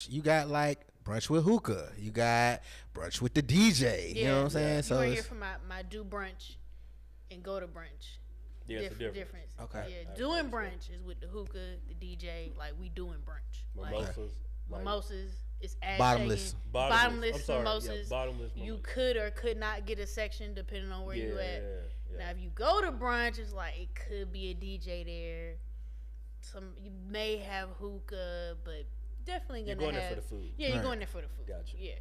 You got like brunch with hookah. You got brunch with the DJ. You know what I'm saying? You So are here for my do brunch and go to brunch. Yeah, it's a difference. Okay. Yeah, doing brunch is with the hookah, the DJ. Like we doing brunch. Mimosas. Mimosas. It's ass Bottomless. shaking. Bottomless. I'm sorry, mimosas. yeah, bottomless You mimosas. could or could not get a section depending on where you at. Yeah. Now if you go to brunch, it's like it could be a DJ there. You may have hookah, but definitely You're gonna going have. there for the food. Yeah, you're going there for the food. Gotcha. Yeah.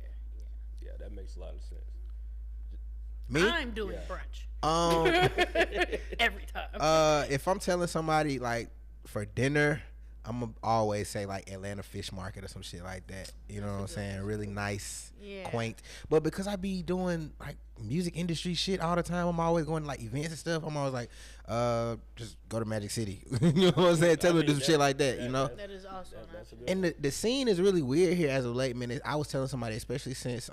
Yeah, that makes a lot of sense. Me? I'm doing brunch. Every time. If I'm telling somebody like for dinner, I'm gonna always say like Atlanta Fish Market or some shit like that. You know what I'm saying? Really nice, quaint. But because I be doing like music industry shit all the time, I'm always going to like events and stuff. I'm always like, just go to Magic City. You know what I'm saying? Tell me to do some shit like that. You know? That is also nice. And the scene is really weird here as of late, man. I was telling somebody, especially since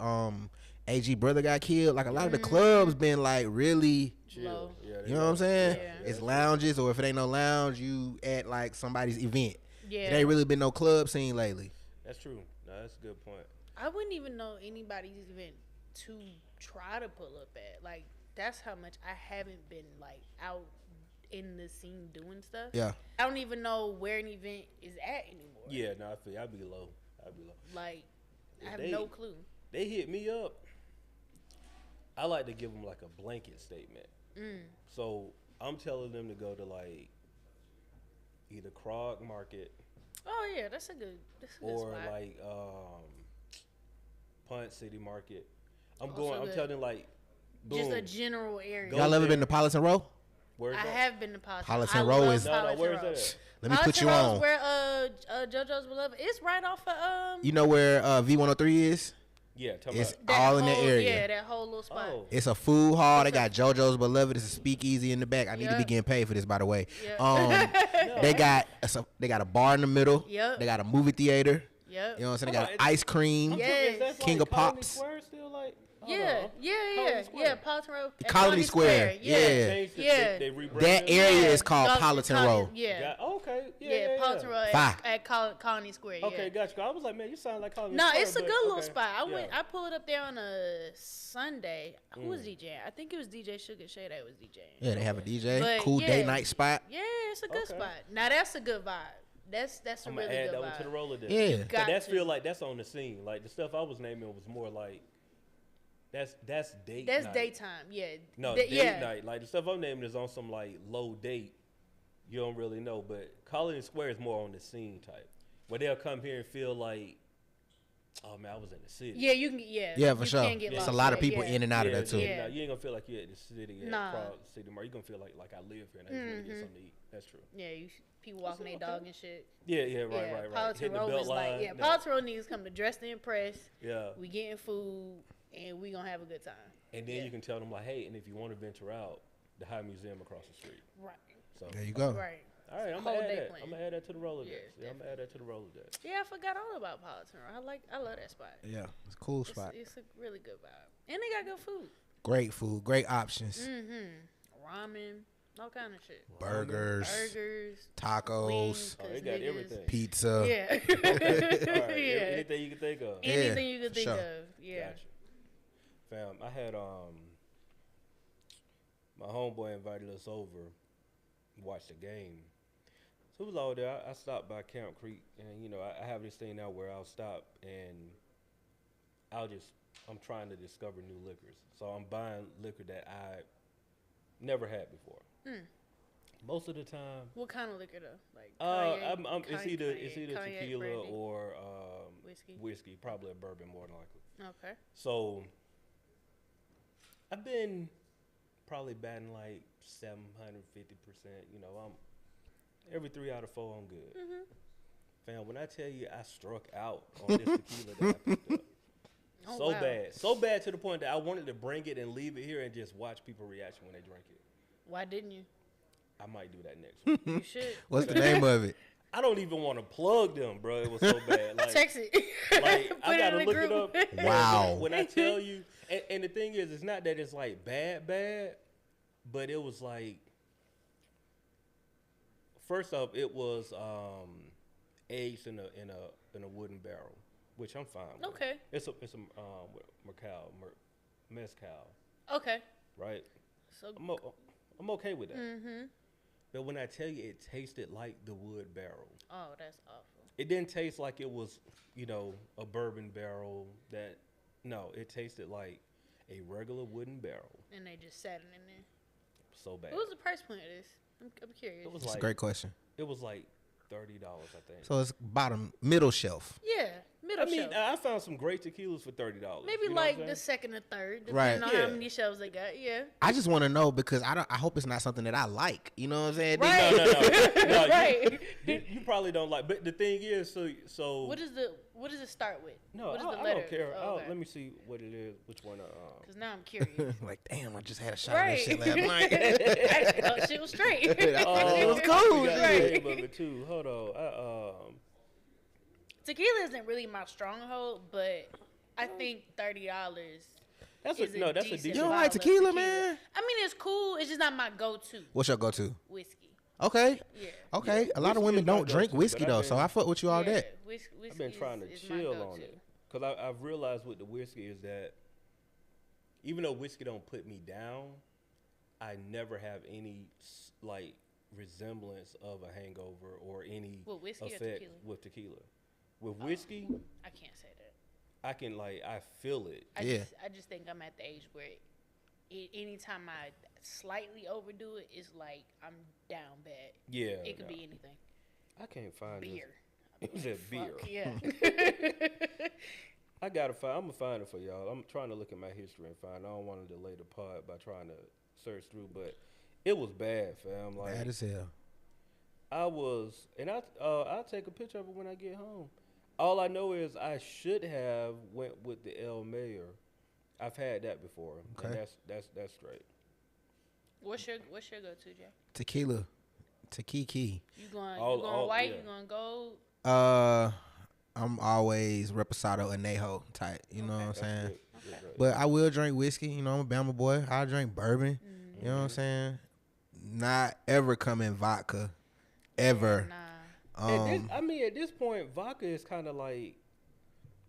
AG brother got killed, like a lot of the clubs been like really chill. You know what I'm saying? Yeah. It's lounges, or if it ain't no lounge, you at like somebody's event. Yeah. It ain't really been no club scene lately. That's true. No, that's a good point. I wouldn't even know anybody's event to try to pull up at. Like that's how much I haven't been like out in the scene doing stuff. Yeah. I don't even know where an event is at anymore. Yeah, no, I feel I'd be low. Like If I have they- no clue. They hit me up. I like to give them like a blanket statement. So I'm telling them to go to like either Krog Market Oh yeah, that's a good or spot. like Punt City Market. I'm Also good. telling them like boom. Just a general area. Go Y'all ever there. been to Politan Row? Where's I that? have been to Politan. Politan I Row love is- No, Politan where's Row. that at? Let me put you Politan Row on. is where JoJo's Beloved. It's right off of You know where V103 is? Yeah, tell It's me. that all in the whole- area. Yeah, that whole little spot. Oh. It's a food hall. They got JoJo's Beloved. It's a speakeasy in the back. I need to be Yep. getting paid for this, by the way. Yep. They got a bar in the middle. Yep. They got a movie theater. Yep. You know what I'm saying? They Hold got on, ice cream. Yes. Is that King like of Colony Pops. Square still like? Yeah. Colony Square. Yeah, Politan Row. at Colony Square. Yeah. Changed it, Yeah. They rebranded That it. area is called Dog- Politan Row. Yeah. Okay. Yeah, Politan Row Fire. at Colony Square. Yeah. Okay, gotcha. I was like, man, you sound like Colony No, Square. it's a but- good little okay. spot. Yeah. I pulled it up there on a Sunday. Who was DJing? I think it was DJ Sugar Shay that was DJing. Yeah, they have a DJ. But, Cool yeah. day night spot. Yeah, it's a good Okay. spot. Now that's a good vibe. That's a I'm really gonna add good that one vibe. to the Rolodex. Yeah. But Got that's to. feel like that's on the scene. Like the stuff I was naming was more like that's date. That's night. daytime. Yeah. No, Da- date yeah. night. Like the stuff I'm naming is on some like low date. You don't really know, but Colony Square is more on the scene type, where they'll come here and feel like, oh man, I was in the city. Yeah, you can. Yeah. Yeah, for you sure. can get It's lost. a lot of Yeah, people yeah. in and out of Yeah, there too. Yeah. no, you ain't gonna feel like you're at the city at Nah. Krog City Market. You're gonna feel like I live here and I just want to get something to eat. That's true. Yeah, people walking their dog and shit. Yeah, right. Politan Hitting the Row belt is like, line. Politan Row niggas come to dress to impress. Yeah. We getting food and we gonna have a good time. And then you can tell them like, hey, and if you want to venture out, the High Museum across the street. Right. So There you go. Right. all right, I'm Whole gonna add day that. plan. I'm gonna add that to the Rolodex. Yeah, Yeah, I'm gonna add that to the Rolodex. Yeah, I forgot all about Politan Row. I love that spot. Yeah, it's a cool spot. It's a really good vibe. And they got good food. Great food, great options. Ramen, all kind of shit. Burgers, Burgers, tacos, wings, Oh, they 'cause got niggas- everything. pizza. Yeah. All right, Yeah. anything you can think of. Anything you could for think sure. of. Yeah. Gotcha. Fam, I had my homeboy invited us over, to watch the game. So it was all there. I stopped by Camp Creek, and you know I have this thing now where I'll stop and I'm trying to discover new liquors. So I'm buying liquor that I never had before. Most of the time, What kind of liquor though? Like it's either cognac, tequila brandy? or Whiskey? probably a bourbon more than likely. Okay. So I've been probably batting like 750%. You know, I'm every 3 out of 4 I'm good. Fam, when I tell you I struck out on this tequila that I picked up. Oh, wow. So bad to the point that I wanted to bring it and leave it here and just watch people's reaction when they drink it. Why didn't you? I might do that next week. You should. What's the name of it? I don't even want to plug them, bro. It was so bad. Like, Text it. like Put I it gotta in the look it group. up. Wow. When I tell you, and the thing is, it's not that it's like bad, but it was like, first off, it was aged in a wooden barrel. which I'm fine with. Okay. It's a mezcal, Okay. right? So I'm okay with that. Mhm. But when I tell you it tasted like the wood barrel, oh, that's awful. it didn't taste like it was, a bourbon barrel. No, it tasted like a regular wooden barrel. And they just sat it in there. So bad. What was the price point of this? I'm curious. It was That's a great question. It was like $30, I think. So it's middle shelf. Yeah, middle shelf. I found some great tequilas for $30. Maybe like the second or third, Right. depending on how many shelves they got. Yeah. I just want to know because I hope it's not something that I like. You know what I'm saying? Right. No, Right. you probably don't like. But the thing is, so What does it start with? no, what is the I letter? don't care. Oh, okay. Let me see what it is. Which one? Because now I'm curious. Like, damn, I just had a shot Right. of that shit last night. I thought shit was straight. It was cool. We got the Right. name of it too. Hold on. Tequila isn't really my stronghold, but I think $30. That's is that's a decent decent. You don't bottle like of tequila, man? I mean, it's cool. It's just not my go-to What's your go-to? whiskey. Okay. Yeah. Okay. Yeah, A lot of whiskey women is my don't drink go-to, whiskey but though, I've so been- I fuck with you all yeah, that. whiskey I've been trying to is my chill go-to. on it because I've realized with the whiskey is that even though whiskey don't put me down, I never have any like resemblance of a hangover or any With whiskey or effect tequila? with tequila. With whiskey, I can't say that. I can I feel it. I just think I'm at the age where anytime I slightly overdo it, it's like I'm down bad. Yeah, It could be anything. I can't find Beer. This. It said beer. Fuck, yeah. I gotta find. I'm gonna find it for y'all. I'm trying to look at my history and find. I don't want to delay the pod by trying to search through, but it was bad, fam. Like Bad as hell. I was, and I'll take a picture of it when I get home. All I know is I should have went with the El Mayor. I've had that before. Okay. And that's straight. What's your go-to, Jay? Tequila. Tequila. You going All- white? yeah. You going gold? I'm always Reposado Anejo type. You know what I'm That's saying? good. Yeah, right. But I will drink whiskey. You know, I'm a Bama boy. I drink bourbon. You know what I'm saying? Not ever come in vodka. Ever. Nah. I mean, at this point, vodka is kind of like,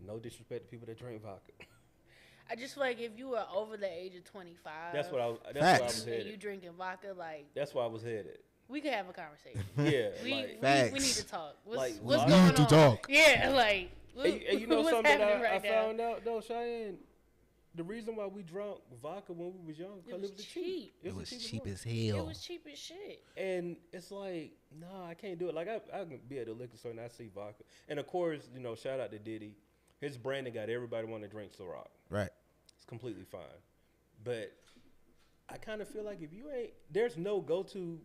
no disrespect to people that drink vodka. I just feel like if you are over the age of 25, That's what I was Facts. and headed. you drinking vodka, like That's why I was headed. we could have a conversation. Yeah, we Facts. need to talk. What's Like, what's we going need to on? talk. Yeah, like And you know what's something that happening I right now? found out though, Cheyenne. The reason why we drank vodka when we was young because was it was cheap. It was the cheap cheapest as It hell. was cheap as shit. And it's like, nah, I can't do it. Like I can be at the liquor store and I see vodka, and of course, shout out to Diddy. His branding got everybody want to drink Ciroc. Right. It's completely fine, but I kind of feel like if you ain't, there's no go-to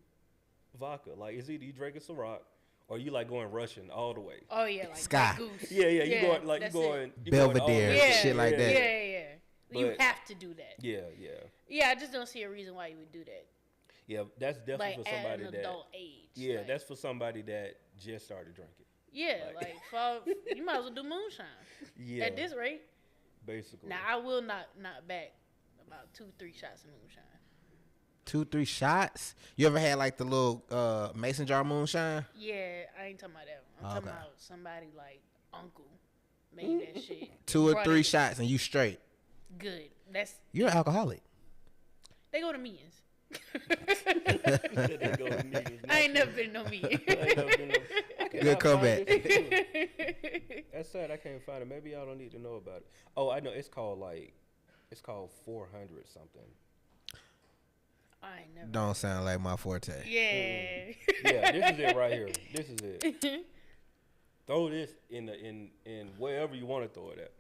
vodka. Like it's either you drinking Ciroc or you like going Russian all the way. Oh yeah, like Sky. Grey Goose. Yeah, you going like that's you going it. you going all the Belvedere, way. Yeah, shit like that. Yeah. You But- have to do that. Yeah. Yeah, I just don't see a reason why you would do that. Yeah, that's definitely Like for at somebody an that. adult age. Yeah, like, that's for somebody that just started drinking. yeah. like- You might as well do moonshine. Yeah, At this rate, basically. now I will not back about 2-3 shots of moonshine. 2-3 shots. You ever had like the little mason jar moonshine? Yeah, I ain't talking about that one. I'm talking Okay. about somebody like uncle made that shit. 2 or Brought 3 it shots and you straight. Good. That's You're an alcoholic. they go to meetings. They go to meetings, I ain't never been to no meeting. I ain't never been to- I cannot Good comeback. find this too. That's sad. I can't find it. Maybe y'all don't need to know about it. Oh, I know. It's called 400 something. I ain't never. Don't sound like my forte. Yeah. Yeah, this is it right here. This is it. Throw this in wherever you want to throw it at.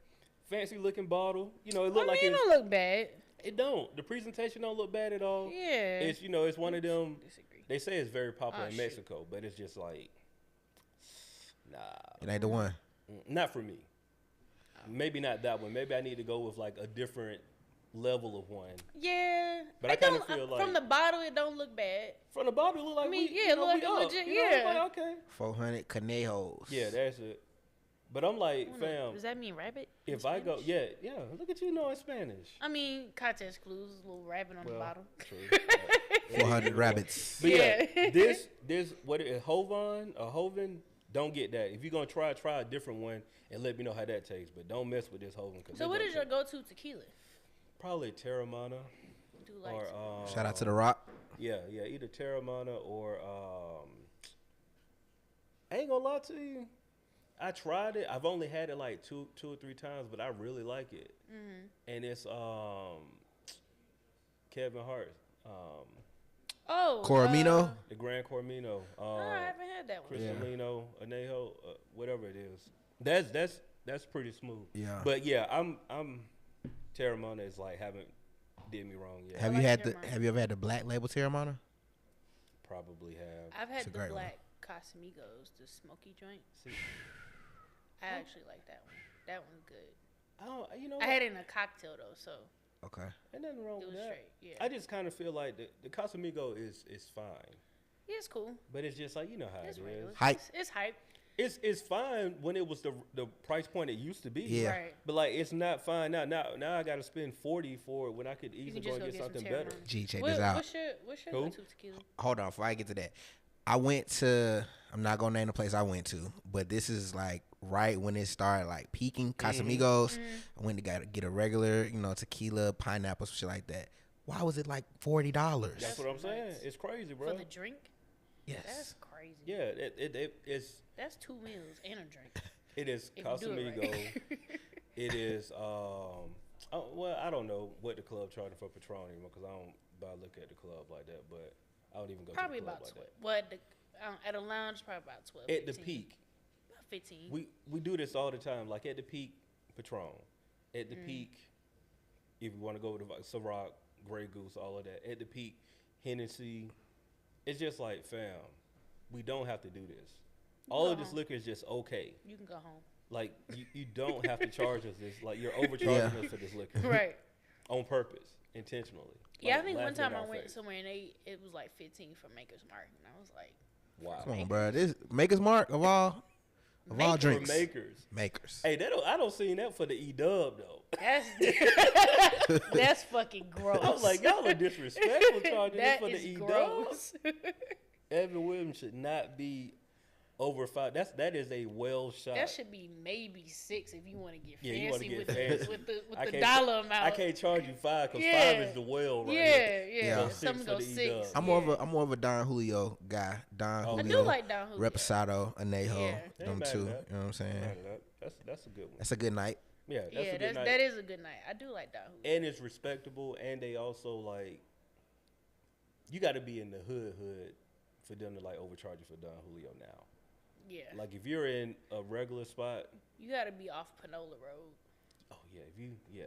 Fancy looking bottle. It look I like mean, it don't look bad. it don't. The presentation don't look bad at all. Yeah. It's it's one of them. Disagree. They say it's very popular Oh, in shoot. Mexico, but it's just like, nah, It ain't the one. not for me. Maybe not that one. Maybe I need to go with like a different level of one. Yeah. But I It kinda don't- feel from like- the bottle, it don't look bad. From the bottle, it look like I mean, we, yeah, it look like we a up. legit- You know, it's yeah. like, okay. 400 canejos. Yeah, that's it. But I'm like, fam, Does that mean rabbit? in if I go, Spanish? yeah, look at you knowing Spanish. I mean, context clues, a little rabbit on the Well, bottle. true. 400 rabbits. But yeah, Yeah. this what is Hovan, a Hovan Don't get that. If you're gonna try a different one and let me know how that tastes. But don't mess with this whole one. So what is your go-to tequila? Probably Terramana. Do like Or shout out to The Rock. Yeah, either Terramana or I ain't gonna lie to you. I tried it. I've only had it like two or three times, but I really like it. And it's Kevin Hart. Coromino. The Grand Coromino. I haven't had that one. Cristalino, Anejo, whatever it is. That's pretty smooth. Yeah. But yeah, I'm Terramana is like haven't did me wrong yet. Have you ever had the black label Terramana? Probably have. I've had the black Casamigos, the smoky joint. See, I actually like that one. That one's good. I had it in a cocktail though, so Okay. ain't nothing wrong it with was that. straight. Yeah. I just kind of feel like the Casamigo is fine, Yeah, it's cool. but it's just like you know how It's it regular. is. Hype. It's hype. It's fine when it was the price point it used to be. Yeah. Right. But like it's not fine now. Now I gotta spend 40 for it when I could You easily can go just and go get get some something better. Terramana. G, check this out. What's your Who? go-to tequila? Hold on, before I get to that, I went to. I'm not gonna name the place I went to, but this is like right when it started like peaking. Casamigos. I went to get a regular, tequila, pineapple, some shit like that. Why was it like $40? That's what I'm saying. It's crazy, bro. For the drink? Yes. That's crazy. Yeah, it's That's 2 meals and a drink. it is If you do it Casamigo. right. It is well, I don't know what the club charging for Patron anymore because I don't look at the club like that, but I don't even go Probably to the club about like 12. Well, at a lounge, probably about 12. that. At the 15. peak, About 15. we do this all the time. Like at the peak, Patron. At the peak, if you want to go to Ciroc, Grey Goose, all of that. At the peak, Hennessy. It's just like, fam, we don't have to do this. All of this liquor is just okay. You can go home. Like you don't have to charge us this. Like you're overcharging us for this liquor. Right. On purpose, intentionally. Yeah, Like, I think one laughing in time I our went face. somewhere and it was like 15 for Maker's Mark, and I was like, Wow. Come on, bro. This Maker's Mark of all Makers. drinks. Makers. Makers. Hey, I don't see that for the E-Dub though. that's fucking gross. I was like, y'all are disrespectful charging this That for the is E-Dub. gross. Evan Williams should not be over 5. That is a well shot. That should be maybe 6 if you want to get Yeah, you wanna fancy get with fancy. with the I the can't- dollar amount. I can't charge you 5 because Yeah. 5 is the well right yeah, here. yeah. Yeah. So Some 6 go for the 6. E-Dub. I'm more of a Don Julio guy. Don Oh, I Julio. do like Don Julio. Reposado, Anejo, Yeah. them Ain't mad two. at You that. know what I'm saying? Right, that's a good one. That's a good night. Yeah, that's a Yeah, good night. that is a good night. I do like Don Julio. And it's respectable, and they also like. You got to be in the hood for them to like overcharge you for Don Julio now. Yeah. Like if you're in a regular spot, You got to be off Panola Road. oh yeah, if you yeah,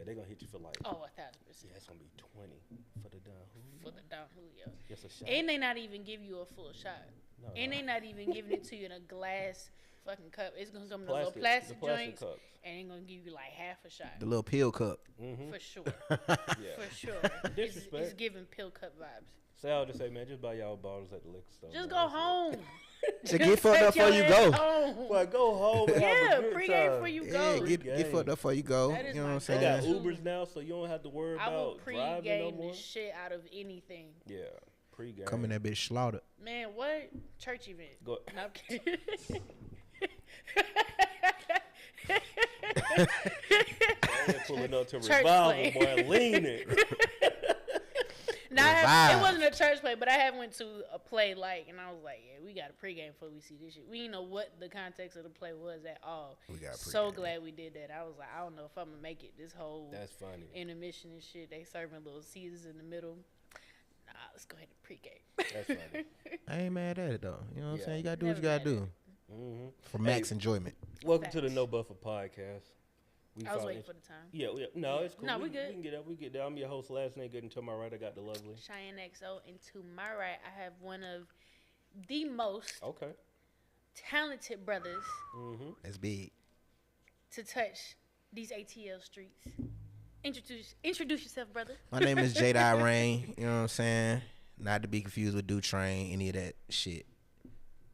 they're gonna hit you for like Oh, 1,000%. yeah, it's gonna be 20 for the Don Julio. For the Don Julio. Just a shot. And they not even give you a full shot. No, And no. they not even giving it to you in a glass fucking cup. It's going to come in those little the plastic plastic joints. cups. And they're going to give you like half a shot. The little pill cup. For sure. Yeah. For sure. It's Disrespect. giving pill cup vibes. Say I would just say, man, just buy y'all bottles at the liquor store. Just man. go That's it. home. To get fucked up before you go. Home. Well, go home and Yeah, have a good pregame time. before you Yeah, go. get fucked up before you go. That is You know what my I'm They saying? got go-to. Ubers now, so you don't have to worry I will about driving no pregame more. the shit out of anything. Yeah, pregame. Coming that bitch slaughtered. Man, what? Church event. Go. No, I'm kidding. Man, pulling up to Church revival, play. boy, leaning. No, it Revive. wasn't a church play, but I have went to a play and I was like, yeah, we got a pregame before we see this shit. We didn't know what the context of the play was at all. We got So pregame. glad we did that. I was like, I don't know if I'm gonna make it this whole That's funny. intermission and shit. They serving little Caesars in the middle. Nah, let's go ahead and pregame. That's funny. I ain't mad at it though. You know what I'm Yeah. saying? You gotta do what you Never gotta mad at do Mm-hmm. for max enjoyment. Welcome to the Facts. No Buffer Podcast. We I was found waiting it- for the time. Yeah, no, it's cool. No, we good. We can get up. We get down. I'm your host. Last name good. And to my right, I got the lovely. Cheyenne XO, and to my right, I have one of the most Okay. talented brothers Mm-hmm. That's big. to touch these ATL streets. Introduce yourself, brother. My name is J. Rain. You know what I'm saying? Not to be confused with Do Train, any of that shit.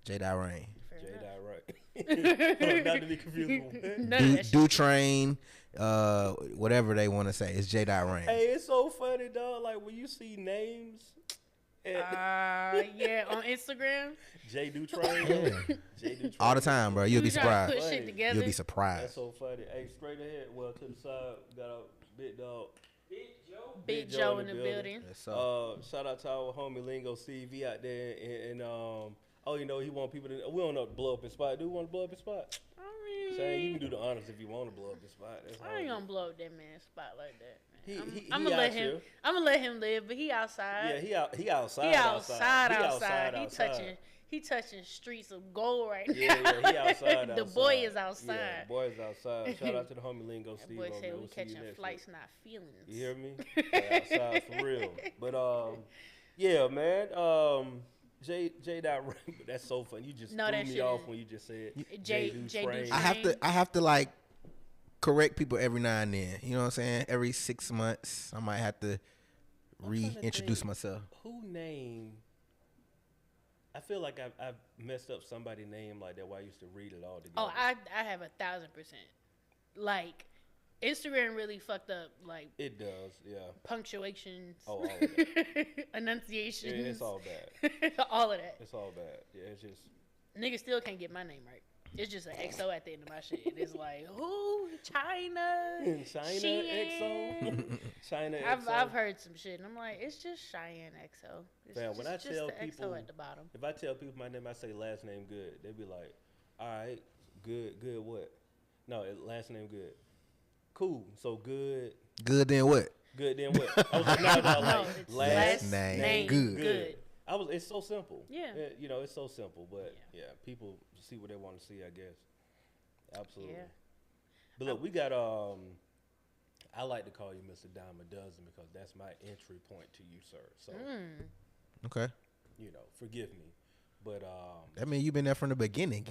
J. Rain. Fair J. enough. Right. Not to be confused with what? None of that shit. Do Train, whatever they want to say. It's J. Rain. Hey, it's so funny, dog. Like when you see names Yeah, on Instagram. J do train. Yeah. J do train. All the time, bro. You'll be surprised. Put shit together. You'll be surprised. That's so funny. Hey, straight ahead. Well, to the side, got a big dog. Big Joe in the building. Shout out to our homie Lingo CV out there, and oh, you know, he want people to. We don't know to blow up his spot. Do we want to blow up his spot? I mean, Shane, you can do the honors if you want to blow up his spot. I ain't gonna blow up that man's spot like that. I'm gonna let him. I'm gonna let him live, but he outside. Yeah, he outside. He outside. He touching streets of gold right now. Yeah, he outside. The boy is outside. Yeah, the boy is outside. Shout out to the homie Lingo Steve. Boy said we'll we catching flights, not feelings. You hear me? Outside for real. But yeah, man. J. That's so funny. You just threw me off when you just said J. I have to like correct people every now and then. You know what I'm saying? Every 6 months, I might have to reintroduce myself. Who named? I feel like I've messed up somebody's name like that while I used to read it all together. Oh, I have 1,000%. Like, Instagram really fucked up, like... It does, yeah. Punctuations. Oh, all of that. Enunciations. Yeah, it's all bad. All of that. It's all bad. Yeah, it's just... Niggas still can't get my name right. It's just an XO at the end of my shit. It's like, who? China? XO? China XO? I've heard some shit, and I'm like, it's just Cheyenne XO. It's Man, when I tell the people, XO at the bottom. if I tell people my name, I say last name good. They be like, all right, good what? No, last name good. Cool, so good. Good then what? Good then what? I was like, no, last name good. It's so simple. Yeah. You know, it's so simple, but yeah, people see what they want to see, I guess. Absolutely. Yeah. But look, we got I like to call you Mr. Dime a Dozen because that's my entry point to you, sir. So Okay. You know, forgive me. But that mean you've been there from the beginning.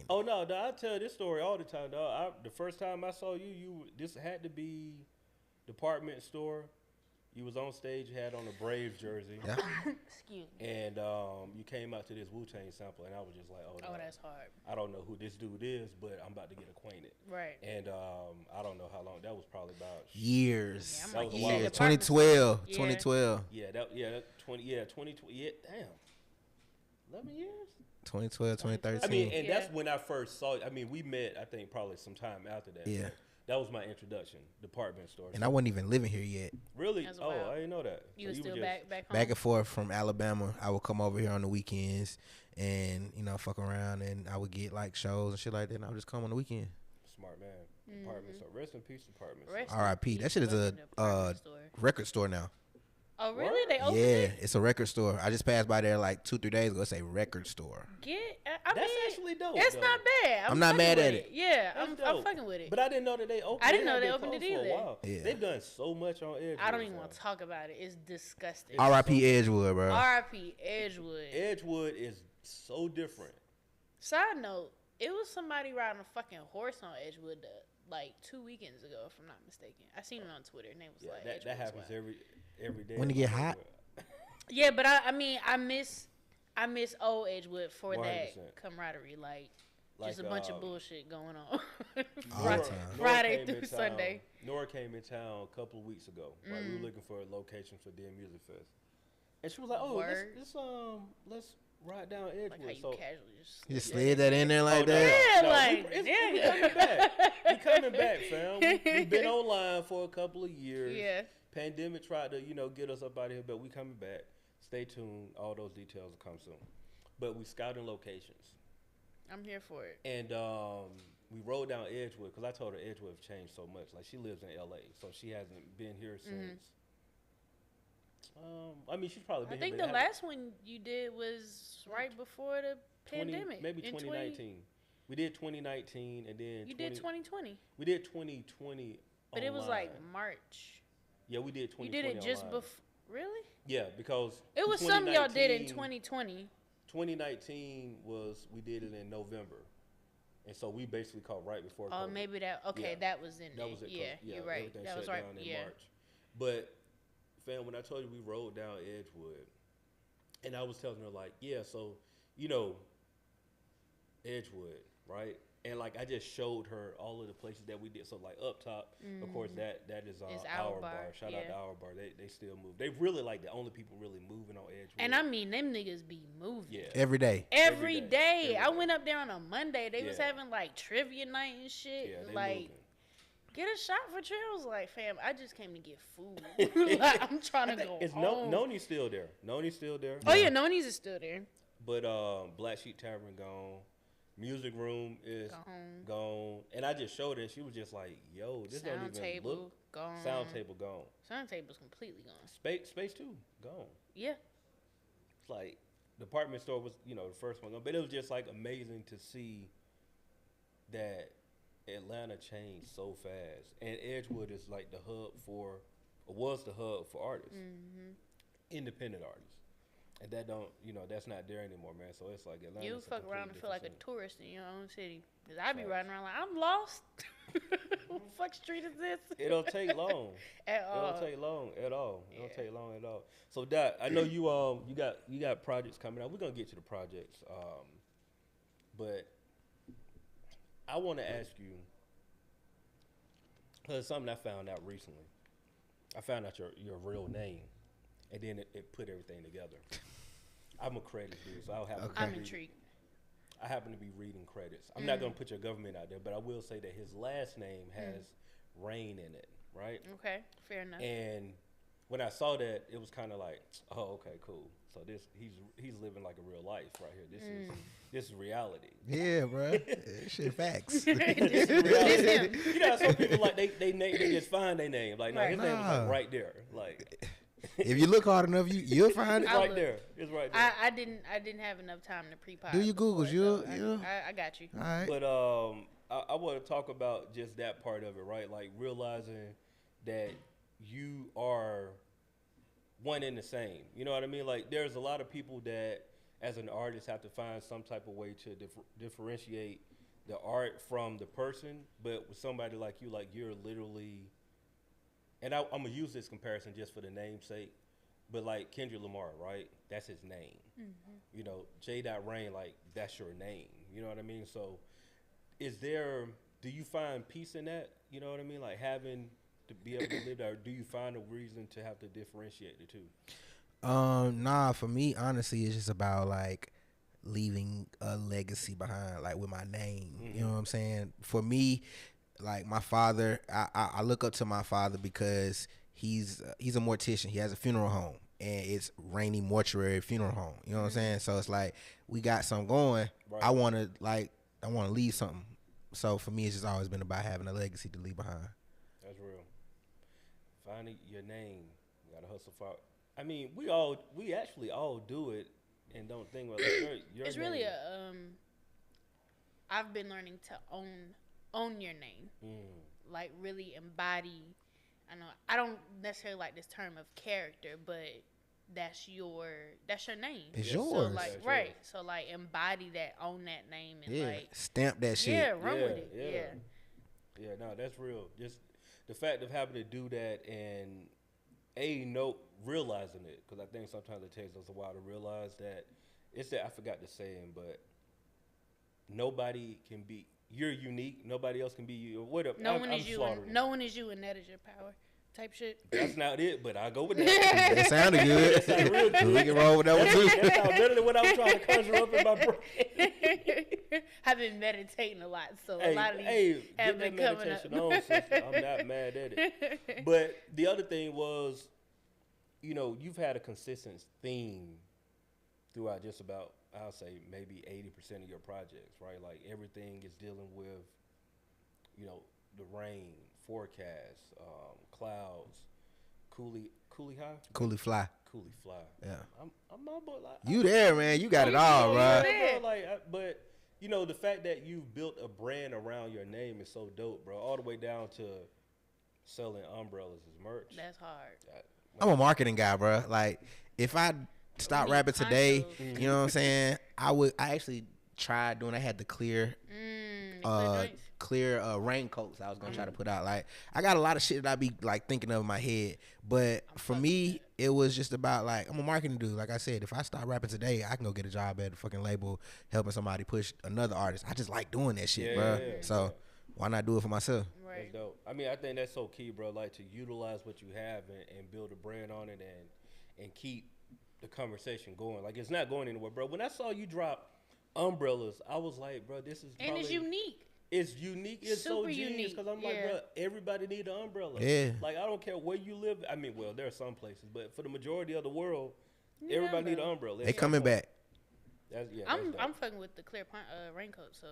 Oh no, I tell this story all the time, dog. The first time I saw you this had to be department store. You was on stage, you had on a Braves jersey. Yeah. Excuse me. And you came out to this Wu-Tang sample, and I was just like, oh, no, that's hard. I don't know who this dude is, but I'm about to get acquainted. Right. And I don't know how long. That was probably about years. Yeah, that was a while ago. 2012. Yeah. 2012. Yeah, 2020. Yeah, damn. 11 years? 2012, 2013. I mean, and that's when I first saw it. I mean, we met, I think, probably sometime after that. Yeah. That was my introduction, department store. And I wasn't even living here yet. Really? Oh, I didn't know that. You were still back home? Back and forth from Alabama. I would come over here on the weekends and, you know, fuck around, and I would get, like, shows and shit like that, and I would just come on the weekend. Smart man. Department store. Rest in peace, department store. R.I.P. That shit is a record store now. Oh, really? They opened it? Yeah, it's a record store. I just passed by there like 2-3 days ago. It's a record store. That's actually dope. It's not bad. I'm not mad at it. Yeah, I'm fucking with it. But I didn't know that they opened. I didn't know they opened it either. Yeah. They've done so much on Edgewood. I don't even want to talk about it. It's disgusting. R.I.P. Edgewood, bro. R.I.P. Edgewood. Edgewood is so different. Side note, it was somebody riding a fucking horse on Edgewood like 2 weekends ago, if I'm not mistaken. I seen it on Twitter, and it was like that happens every day. When it get hot. Yeah, but I mean, I miss old Edgewood for 100%. that camaraderie, like just a bunch of bullshit going on. All the time. Friday through Sunday. Nora came in town a couple of weeks ago. Right, we were looking for a location for Dead Music Fest, and she was like, "Oh, let's ride down Edgewood." Like how you casually just slid that in there like that. We coming back. We coming back, fam. We've been online for a couple of years. Yeah. Pandemic tried to, get us up out of here, but we coming back. Stay tuned. All those details will come soon. But we scouting locations. I'm here for it. And we rode down Edgewood because I told her Edgewood have changed so much. Like, she lives in L.A., so she hasn't been here since. I mean, she's probably been here. I think the last one you did was right before the pandemic. Maybe 2019. We did 2019, and then... You did 2020. We did 2020 But it was like March. Yeah, we did 2020. You did it just before... Really? Yeah, because... It was something y'all did in 2020. 2019 was... We did it in November. And so we basically caught right before COVID. Oh, maybe that... Okay, that was in that was it. Yeah, you're right. That was right. In March. But, fam, when I told you we rode down Edgewood, and I was telling her, like, yeah, so, Edgewood, right? And like I just showed her all of the places that we did. So like up top, of course that is our bar. Shout out to our bar. They still move. They really like the only people really moving on Edgewood. And I mean them niggas be moving. Yeah. Every day. Every day. I went up there on a Monday. They was having like trivia night and shit. Yeah, they like moving. Get a shot for Trails. Like, fam, I just came to get food. Like, I'm trying to go home. Noni's still there. Noni's still there. Oh yeah, Noni's is still there. But Black Sheep Tavern gone. Music Room is gone. And I just showed her, and she was just like, "Yo, this don't even look." Gone. Sound table gone. Sound table's completely gone. Space 2 gone. Yeah. It's like department store was, the first one gone, but it was just like amazing to see that Atlanta changed so fast, and Edgewood is like the hub was the hub for artists, independent artists. And that that's not there anymore, man. So it's like Atlanta. You fuck around and feel like a tourist in your own city. Because I be riding around like, I'm lost. What fuck street is this? It don't take long. At all. It don't take long at all. It don't take long at all. So Doc, I know you got projects coming out. We're gonna get to the projects. But I wanna ask you, because something I found out recently. I found out your real name. And then it put everything together. I'm a credits dude, so I'm intrigued. I happen to be reading credits. I'm not going to put your government out there, but I will say that his last name has Rain in it, right? Okay, fair enough. And when I saw that, it was kind of like, oh, okay, cool. So he's living like a real life right here. This is reality. Yeah, bro. Shit, facts. This is reality. You know, some people like they just find their name. Like, no, his name is like right there. Like. If you look hard enough, you'll find it. It's right there. It's right there. I didn't have enough time to pre-pod. Do your Googles. I got you. All right. But I want to talk about just that part of it, right? Like realizing that you are one and the same. You know what I mean? Like there's a lot of people that, as an artist, have to find some type of way to differentiate the art from the person. But with somebody like you, like you're literally. And I'm going to use this comparison just for the name's sake, but like Kendrick Lamar, right? That's his name. You know, J. Rain, like that's your name. You know what I mean? So do you find peace in that? You know what I mean? Like having to be able to live there, or do you find a reason to have to differentiate the two? Nah, for me, honestly, it's just about like leaving a legacy behind, like with my name. You know what I'm saying? For me, like my father, I look up to my father because he's a mortician. He has a funeral home, and it's Rainy Mortuary Funeral Home. You know what I'm saying? So it's like we got something going. Right. I want to leave something. So for me, it's just always been about having a legacy to leave behind. That's real. Finding your name, you gotta hustle for. I mean, we actually all do it and don't think about like your it's name. Really I've been learning to own your name, like really embody. I don't necessarily like this term of character, but that's your name. It's yours. So like right, so like embody that, own that name, and like stamp that shit. Yeah, run with it. Yeah, no, that's real. Just the fact of having to do that and realizing it, because I think sometimes it takes us a while to realize that. It's that I forgot the saying, but nobody can be. You're unique. Nobody else can be you. No one is you, and that is your power. Type shit. That's not it, but I go with that. That sounded good. That sounded real good. We can roll with that one too. That sounds better than what I was trying to conjure up in my brain. I've been meditating a lot, so a lot of these have been coming up. On, sister. I'm not mad at it. But the other thing was, you've had a consistent theme throughout just about, I'll say maybe 80% of your projects, right? Like everything is dealing with, the rain, forecast, clouds, coolie fly. Yeah. I'm my boy. Like, you there, man? You got it all, bro. But the fact that you've built a brand around your name is so dope, bro. All the way down to selling umbrellas as merch. That's hard. I'm a marketing guy, bro. Like if I stop rapping today, you know what I'm saying? I actually tried doing. I had the clear raincoats I was gonna try to put out. Like I got a lot of shit that I be like thinking of in my head, but for me, it was just about like, I'm a marketing dude. Like I said, if I start rapping today, I can go get a job at a fucking label helping somebody push another artist. I just like doing that shit, bro. So why not do it for myself? Right. That's dope. I mean, I think that's so key, bro. Like to utilize what you have and build a brand on it and keep the conversation going. Like it's not going anywhere, bro. When I saw you drop umbrellas, I was like, bro, this is and it's unique. It's unique. It's super so genius because I'm like, bro, everybody need an umbrella. Yeah. Like I don't care where you live. I mean, well, there are some places, but for the majority of the world, everybody need an umbrella. They coming back. I'm fucking with the clear raincoat, so.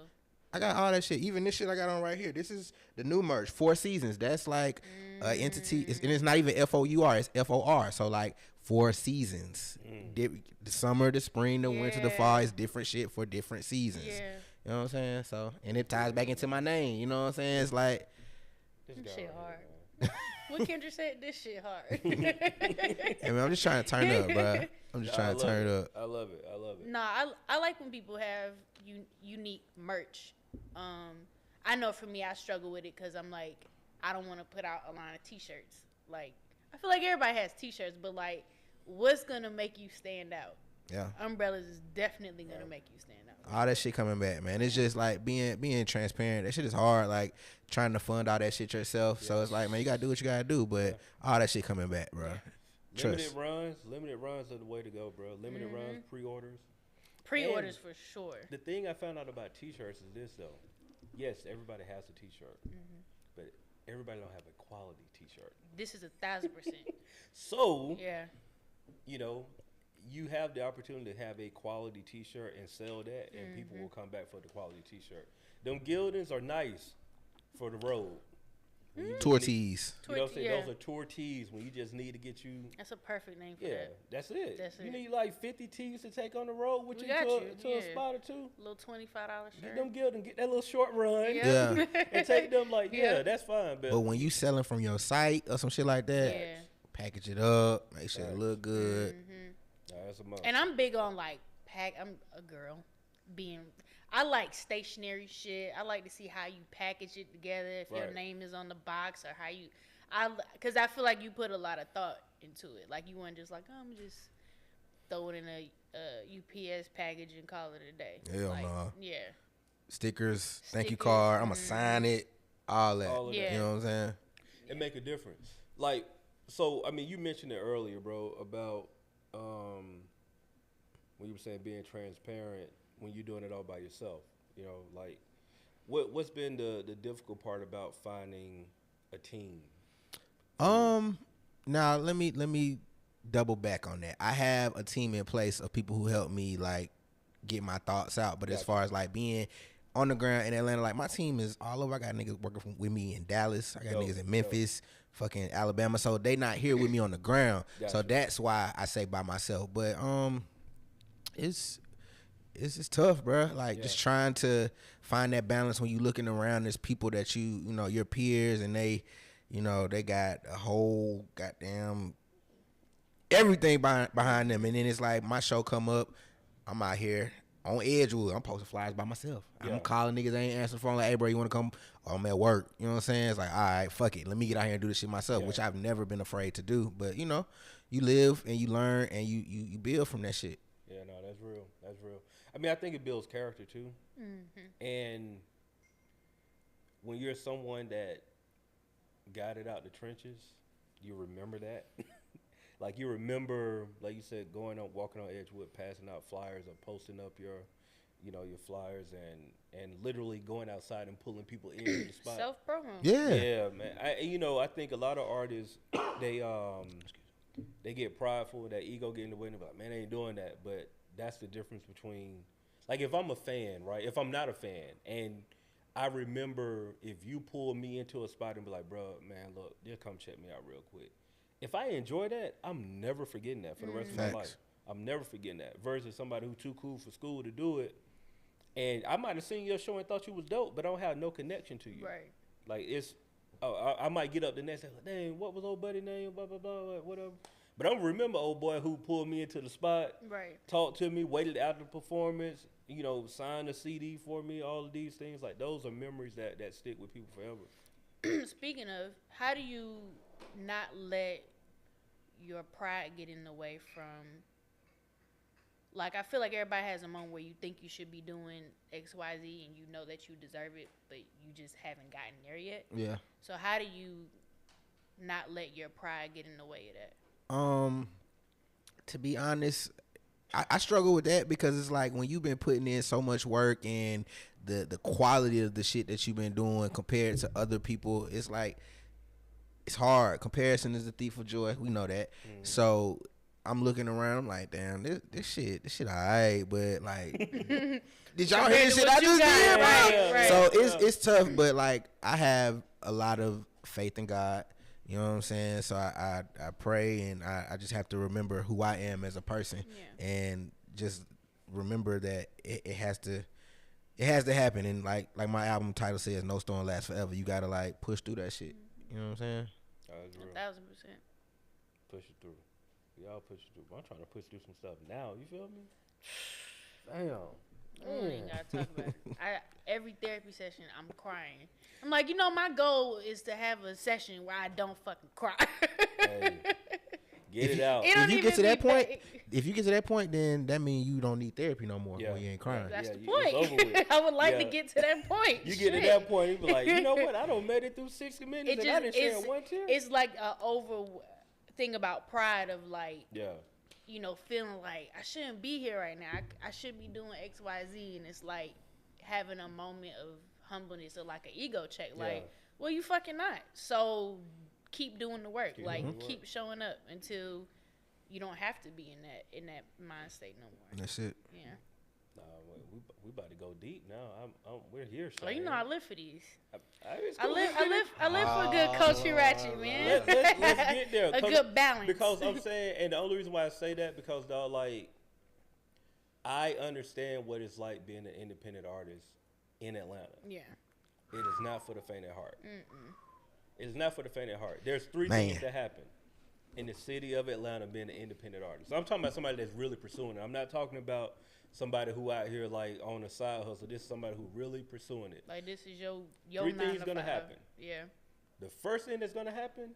I got all that shit. Even this shit I got on right here. This is the new merch, 4 Seasons. That's like an entity. And it's not even FOUR. It's FOR. So like 4 seasons. The summer, the spring, the winter, the fall. It's different shit for different seasons. Yeah. You know what I'm saying? So, and it ties back into my name. You know what I'm saying? It's like. This shit hard. What Kendra said? This shit hard. I mean, I'm just trying to turn up, bro. I'm just trying to turn up. I love it. I love it. Nah, I like when people have unique merch. I know for me, I struggle with it because I'm like, I don't want to put out a line of T-shirts. Like, I feel like everybody has T-shirts, but like, what's gonna make you stand out? Yeah, umbrellas is definitely gonna make you stand out. All that shit coming back, man. It's just like being transparent. That shit is hard. Like trying to fund all that shit yourself. So it's like, man, you gotta do what you gotta do. But all that shit coming back, bro. Limited runs are the way to go, bro. Limited runs, pre-orders for sure. The thing I found out about T-shirts is this though. Yes, everybody has a T-shirt, but everybody don't have a quality T-shirt. This is 1,000%. So yeah, you know, you have the opportunity to have a quality T-shirt and sell that, and people will come back for the quality T-shirt. Them gildings are nice for the road. Tour tees. You know what I'm saying? Those are tour tees when you just need to get you. That's a perfect name for that. That's it. That's you it. need like 50 tees to take on the road with you to a spot or two. Little $25 shirt. Get them gildings, get that little short run. Yeah. And take them like, that's fine. But when you selling from your site or some shit like that, package it up, make sure it look good. That's a must. And I'm big on like I'm a girl I like stationary shit. I like to see how you package it together. If your name is on the box or how you, because I feel like you put a lot of thought into it. Like you weren't just like, I'm just throw it in a UPS package and call it a day. Hell like, no. Yeah. Stickers, thank you card. I'ma sign it. All that. All of that. You know what I'm saying? It make a difference. Like, so I mean, you mentioned it earlier, bro, about when you were saying being transparent when you're doing it all by yourself. You know, like what's been the difficult part about finding a team? Now let me double back on that. I have a team in place of people who help me like get my thoughts out. But as far as like being on the ground in Atlanta, like my team is all over. I got niggas working with me in Dallas. I got niggas in Memphis, fucking Alabama. So they not here with me on the ground. So that's why I say by myself. But it's just tough, bro. Like just trying to find that balance when you looking around. There's people that you know your peers, and they, you know, they got a whole goddamn everything behind them, and then it's like my show come up, I'm out here on Edgewood, I'm posting flyers by myself. I'm calling niggas, I ain't answering the phone like, hey bro, you wanna come? Oh, I'm at work. You know what I'm saying? It's like, all right, fuck it, let me get out here and do this shit myself, which I've never been afraid to do. But you know, you live and you learn and you build from that shit. Yeah, no, that's real. That's real. I mean, I think it builds character too. And when you're someone that got it out the trenches, you remember that. Like you remember, like you said, walking on Edgewood, passing out flyers or posting up your flyers and literally going outside and pulling people into the spot. Self-promo. Yeah, man. I think a lot of artists, they get prideful, that ego get in the way, and they're like, man, I ain't doing that. But that's the difference between, like, if I'm a fan, right? If I'm not a fan, and I remember if you pull me into a spot and be like, bro, man, look, just come check me out real quick. If I enjoy that, I'm never forgetting that for the rest of my life. I'm never forgetting that. Versus somebody who's too cool for school to do it. And I might have seen your show and thought you was dope, but I don't have no connection to you. Right. Like I might get up the next day like, dang, what was old buddy name? Blah, blah, blah, whatever. But I don't remember old boy who pulled me into the spot. Right. Talked to me, waited out the performance, signed a CD for me, all of these things. Like those are memories that stick with people forever. Speaking of, how do you not let your pride get in the way from, like, I feel like everybody has a moment where you think you should be doing X, Y, Z, and you know that you deserve it, but you just haven't gotten there yet. Yeah. So how do you not let your pride get in the way of that? To be honest, I struggle with that because it's like when you've been putting in so much work and the quality of the shit that you've been doing compared to other people, it's like it's hard. Comparison is the thief of joy. We know that. Mm-hmm. So I'm looking around. I'm like, damn, this shit alright, but like, did y'all hear this shit I just did, bro? Right. So it's tough, but like I have a lot of faith in God. You know what I'm saying? So I pray, and I just have to remember who I am as a person, and just remember that it has to happen. And like my album title says, "No storm lasts forever." You gotta like push through that shit. You know what I'm saying? 1,000%. Push it through. Y'all push it through. I'm trying to push through some stuff now. You feel me? Damn. We ain't gotta talk about it. Every therapy session, I'm crying. I'm like, my goal is to have a session where I don't fucking cry. Hey, get it out. If you get to that point, then that means you don't need therapy no more when you ain't crying. That's the point. I would like to get to that point. You get to that point, you be like, you know what? I done made it through 60 minutes and I didn't share one tear. It's like an over thing about pride of like, feeling like I shouldn't be here right now. I should be doing X, Y, Z, and it's like having a moment of humbleness or like an ego check. Like, well, you fucking not. So keep doing the work. Keep showing up until you don't have to be in that mind state no more. That's it. Yeah. Nah, we about to go deep now. We're here. So I live for these. I live for a good culture ratchet, man. Let's get there. A good balance. Because I'm saying, and the only reason why I say that because dog, like, I understand what it's like being an independent artist in Atlanta. Yeah. It is not for the faint at heart. It is not for the faint at heart. There's three things that happen in the city of Atlanta being an independent artist. So I'm talking about somebody that's really pursuing it. I'm not talking about somebody who out here like on a side hustle. This is somebody who really pursuing it. Like this is your three things gonna happen. Yeah. The first thing that's gonna happen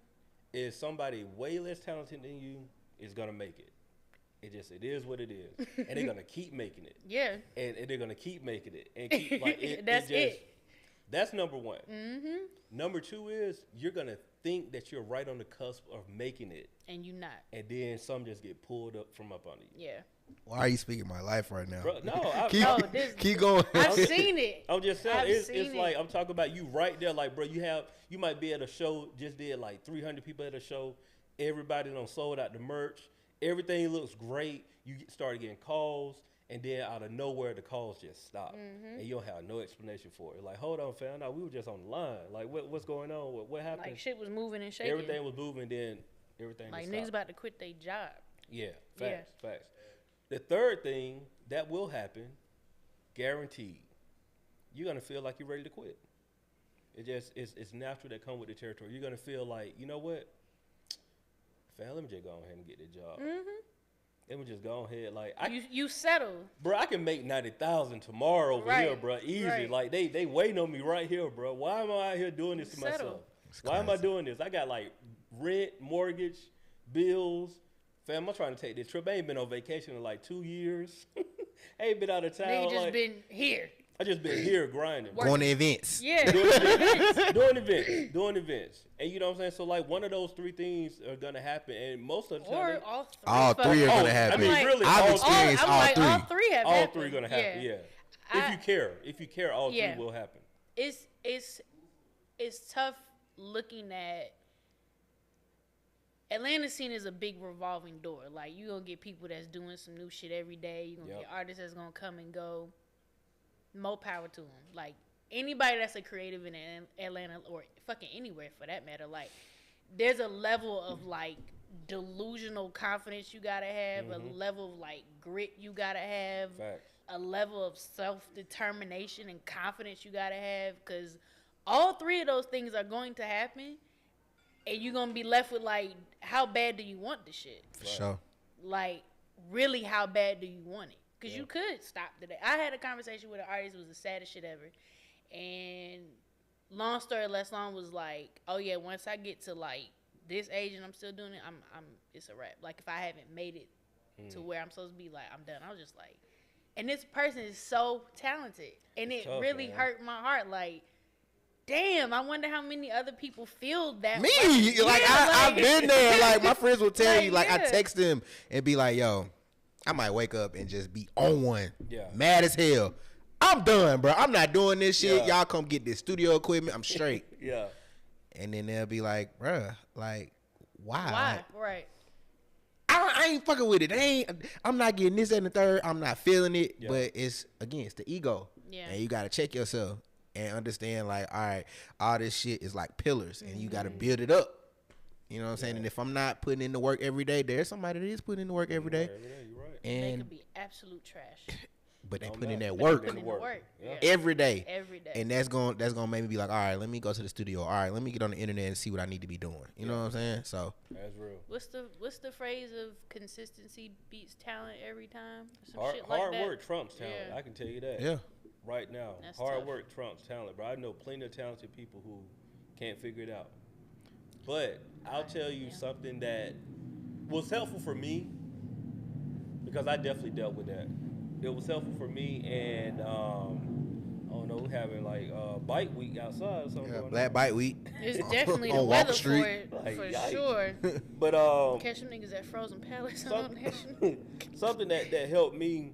is somebody way less talented than you is gonna make it. It is what it is, and they're gonna keep making it. Yeah. And they're gonna keep making it and keep like it. That's it. That's number one. Mm-hmm. Number two is you're gonna think that you're right on the cusp of making it, and you're not. And then some just get pulled up from up under you. Yeah. Why are you speaking my life right now? Bro, no, keep going. I've seen it. I'm just saying, it's like I'm talking about you right there. Like, bro, you might be at a show, just did like 300 people at a show. Everybody done sold out the merch. Everything looks great. You started getting calls, and then out of nowhere, the calls just stop, and you don't have no explanation for it. Like, hold on, fam, no, we were just on the line. Like, what's going on? What happened? Like shit was moving and shaking. Everything was moving, then everything. Like just niggas stopped. about to quit their job. Yeah, facts. The third thing that will happen, guaranteed, you're gonna feel like you're ready to quit. It's natural that come with the territory. You're gonna feel like, you know what, fam, let me just go ahead and get the job. Let me just go ahead, like you settle, bro. I can make 90,000 tomorrow over here, bro. Easy, like they waiting on me right here, bro. Why am I out here doing this to myself? Why am I doing this? I got like rent, mortgage, bills. Fam, I'm trying to take this trip. I ain't been on vacation in like 2 years. I ain't been out of town. Nigga just been here. I just been here grinding. Going to events. Yeah. Doing events. And you know what I'm saying? So like one of those three things are going to happen. And most of the time. Or all three are going to happen. I mean, really, I've experienced all three. All three have happened. All three are going to happen, yeah. If you care, all three will happen. It's tough looking at Atlanta scene is a big revolving door. Like, you gonna get people that's doing some new shit every day. You gonna get artists that's gonna come and go. More power to them. Like, anybody that's a creative in Atlanta or fucking anywhere for that matter, like, there's a level of, like, delusional confidence you gotta have, a level of, like, grit you gotta have, a level of self-determination and confidence you gotta have, because all three of those things are going to happen. And you're going to be left with, like, how bad do you want the shit? For sure. Like, really, how bad do you want it? Because you could stop today. I had a conversation with an artist. It was the saddest shit ever. And long story less long was like, oh, yeah, once I get to, like, this age and I'm still doing it, it's a wrap. Like if I haven't made it to where I'm supposed to be, like I'm done. I was just like, and this person is so talented, and it tough, really man. hurt my heart. Like, damn, I wonder how many other people feel that. Me, way. like Yeah, I've been there. Like my friends will tell Like, you, like I yeah. text them and be like, "Yo, I might wake up and just be on one, Yeah. mad as hell. I'm done, bro. I'm not doing this shit. Yeah. Y'all come get this studio equipment. I'm straight." Yeah. And then they'll be like, "Bruh, like, why? Why? Right. I ain't fucking with it. I'm not getting this and the third. I'm not feeling it." Yeah. But it's the ego. Yeah. And you gotta check yourself and understand, like, all right, all this shit is like pillars, and you gotta build it up. You know what I'm saying? And if I'm not putting in the work every day, there's somebody that is putting in the work every day. You're right. They And could be absolute trash. but they Don't put in matter. that They work put in the work. Yeah. every day. Every day. And that's gonna make me be like, all right, let me go to the studio. All right, let me get on the internet and see what I need to be doing. You know what I'm saying? So That's real. What's the phrase of consistency beats talent every time? Some shit Hard that. work trumps talent. Yeah. I can tell you that. yeah. Right now, That's hard tough. work trumps talent, bro. I know plenty of talented people who can't figure it out. But I'll tell you something that was helpful for me, because I definitely dealt with that. It was helpful for me, and I don't know, we're having like bike week outside or something. Yeah, going Black on. Bite Week. It's definitely the On Walk weather for Street. it, Like, for yikes. sure. But Catch them niggas at Frozen Palace. something that helped me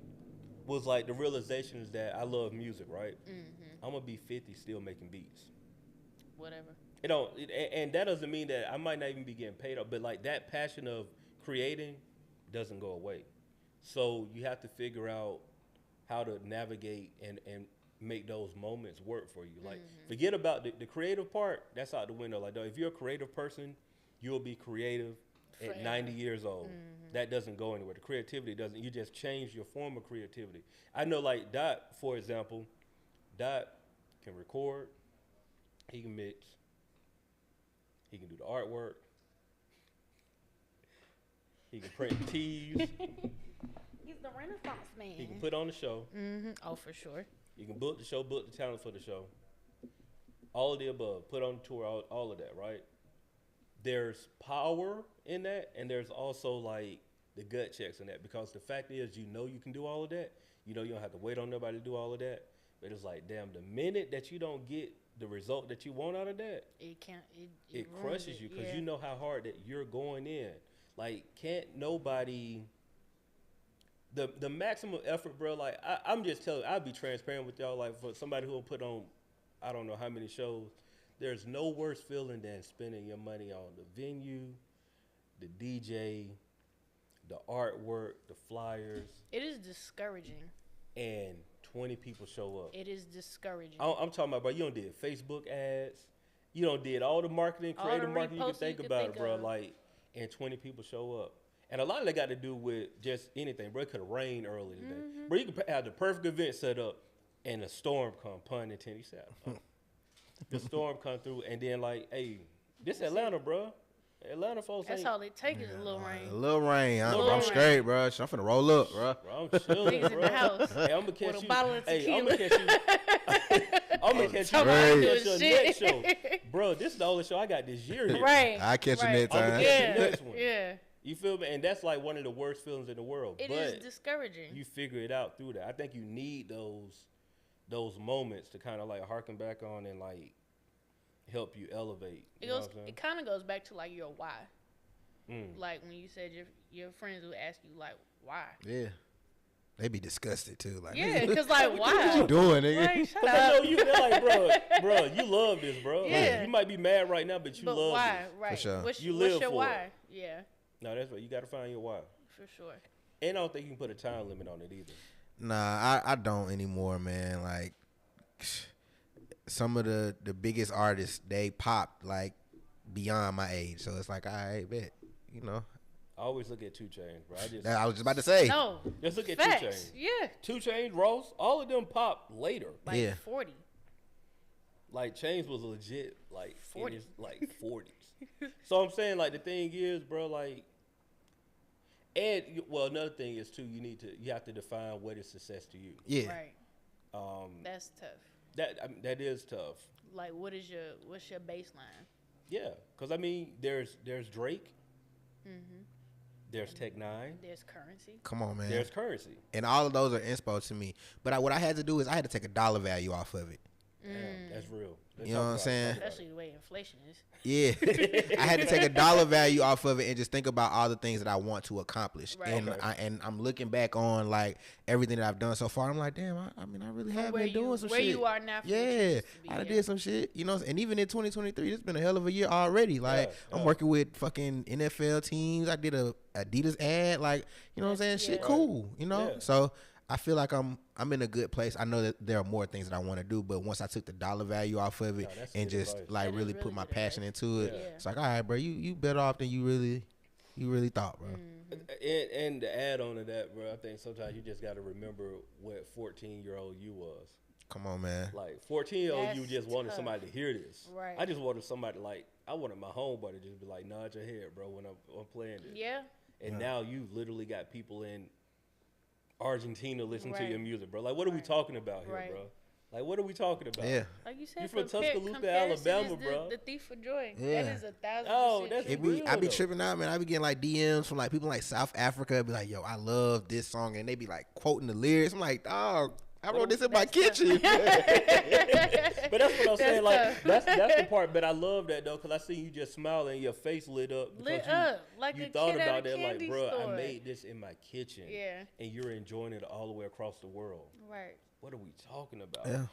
was like the realization is that I love music, right? I'm gonna be 50 still making beats. Whatever. And that doesn't mean that I might not even be getting paid off, but like that passion of creating doesn't go away. So you have to figure out how to navigate and make those moments work for you. Like forget about the creative part, that's out the window. Like if you're a creative person, you'll be creative at Forever. 90 years old. That doesn't go anywhere. The creativity doesn't. You just change your form of creativity. I know like Dot, for example, Dot can record, he can mix, he can do the artwork, he can print tees, He's the Renaissance man. he can put on the show, Oh, for sure. you can book the show, book the talent for the show. All of the above, put on the tour, all of that, right? There's power in that, and there's also like the gut checks in that, because the fact is, you know you can do all of that. You know you don't have to wait on nobody to do all of that. But it's like, damn, the minute that you don't get the result that you want out of that, It can't. it ruins crushes you, it, because you know how hard that you're going in. Like, can't nobody. The maximum effort, bro. Like I'm just telling. I'll be transparent with y'all. Like for somebody who will put on, I don't know how many shows. There's no worse feeling than spending your money on the venue, the DJ, the artwork, the flyers, It is discouraging. and 20 people show up. It is discouraging. I'm talking about, bro, you don't did Facebook ads. You don't did all the marketing, All the creative marketing you can reposts you think could about think it, bro. of. Like, and 20 people show up. And a lot of that got to do with just anything, bro. It could have rained early today. Bro, you could have the perfect event set up, and a storm come, pun intended. You said, the storm come through, and then like, hey, this Atlanta, bro. Atlanta folks That's ain't. all it takes is a little rain. A little rain. Little I'm rain. straight, bro. I'm finna roll up, bro. Bro, I'm chilling, Niggas in bro. the house Hey, I'm gonna catch with a you. bottle of Hey, I'm tequila. gonna catch you. I'm gonna catch you. Straight. I'm gonna catch you Shit. next show, bro. This is the only show I got this year. Here. Right. I catch you right. next I'm time. gonna Yeah. catch you next one. Yeah. You feel me? And that's like one of the worst feelings in the world. It but is discouraging. you figure it out through that. I think you need those moments to kind of like harken back on and like help you elevate. It You know goes. what I'm saying? It kind of goes back to like your why. Mm. Like when you said your friends would ask you like why. Yeah. They be disgusted too. Like, Yeah, because like why? what you doing, nigga? Like, shut Cause I know up. you, they're like, bro, you love this, bro. Like, Yeah. you might be mad right now, but you But love why? this. Right. sure. What's, You what's live your for why? it. Yeah, No, that's right. You got to find your why. for sure. And I don't think you can put a time limit on it either. Nah, I don't anymore, man. Like some of the biggest artists, they pop like beyond my age. So it's like, I bet, you know. I always look at 2 Chainz, bro. I was just about to say. No. Just look at Facts. 2 Chainz. Yeah. 2 Chainz, Ross, all of them pop later. Like Yeah. 40. Like Chainz was legit, like 40. in his like 40s. So I'm saying, like the thing is, bro, like, and well, another thing is too, you have to define what is success to you. Yeah. Right. That's tough. That is tough. Like what's your baseline? Yeah, because I mean, there's Drake, there's Tech Nine, There's Currency. Come on, man. there's Currency. And all of those are inspo to me. But what I had to do is I had to take a dollar value off of it. Damn, that's real. You know what I'm saying? Especially the way inflation is. Yeah. I had to take a dollar value off of it and just think about all the things that I want to accomplish. Right. And I'm looking back on like everything that I've done so far. I'm like, damn, I mean, I really have been doing some where shit. you are now. Yeah. I did some shit, you know, and even in 2023, it's been a hell of a year already. Like I'm working with fucking NFL teams. I did a Adidas ad, like, you know what I'm saying? Shit cool, you know? Yeah. So I feel like I'm in a good place. I know that there are more things that I want to do, but once I took the dollar value off of it and just like really put my passion into it, it's like, all right, bro, you better off than you really thought, bro. And to add on to that, bro, I think sometimes you just got to remember what 14-year-old you was. Come on, man. Like 14-year-old you just wanted tough. somebody to hear this. Right. I just wanted somebody I wanted my homeboy to just be like, nod your head, bro, when I'm playing this. Yeah. And now you literally got people in Argentina listening to Right. your music, bro. Like, what are we talking about here, Right. bro? Like, what are we talking about? Yeah. Like you said, You from comparison Tuscaloosa, Alabama, is bro. The thief of joy. Yeah. That is 1,000%. Oh, that's true. real. I be though. tripping out, man. I be getting like DMs from like people like South Africa. Be like, yo, I love this song, and they be like quoting the lyrics. I'm like, dog, I wrote this in my kitchen. But that's what I'm saying. Like, tough. that's the part. But I love that though, because I see you just smiling, and your face lit up. Because Lit you, up like you a thought kid at about a that, like, candy bro, store. I made this in my kitchen. Yeah. And you're enjoying it all the way across the world. Right. What are we talking about? Yeah.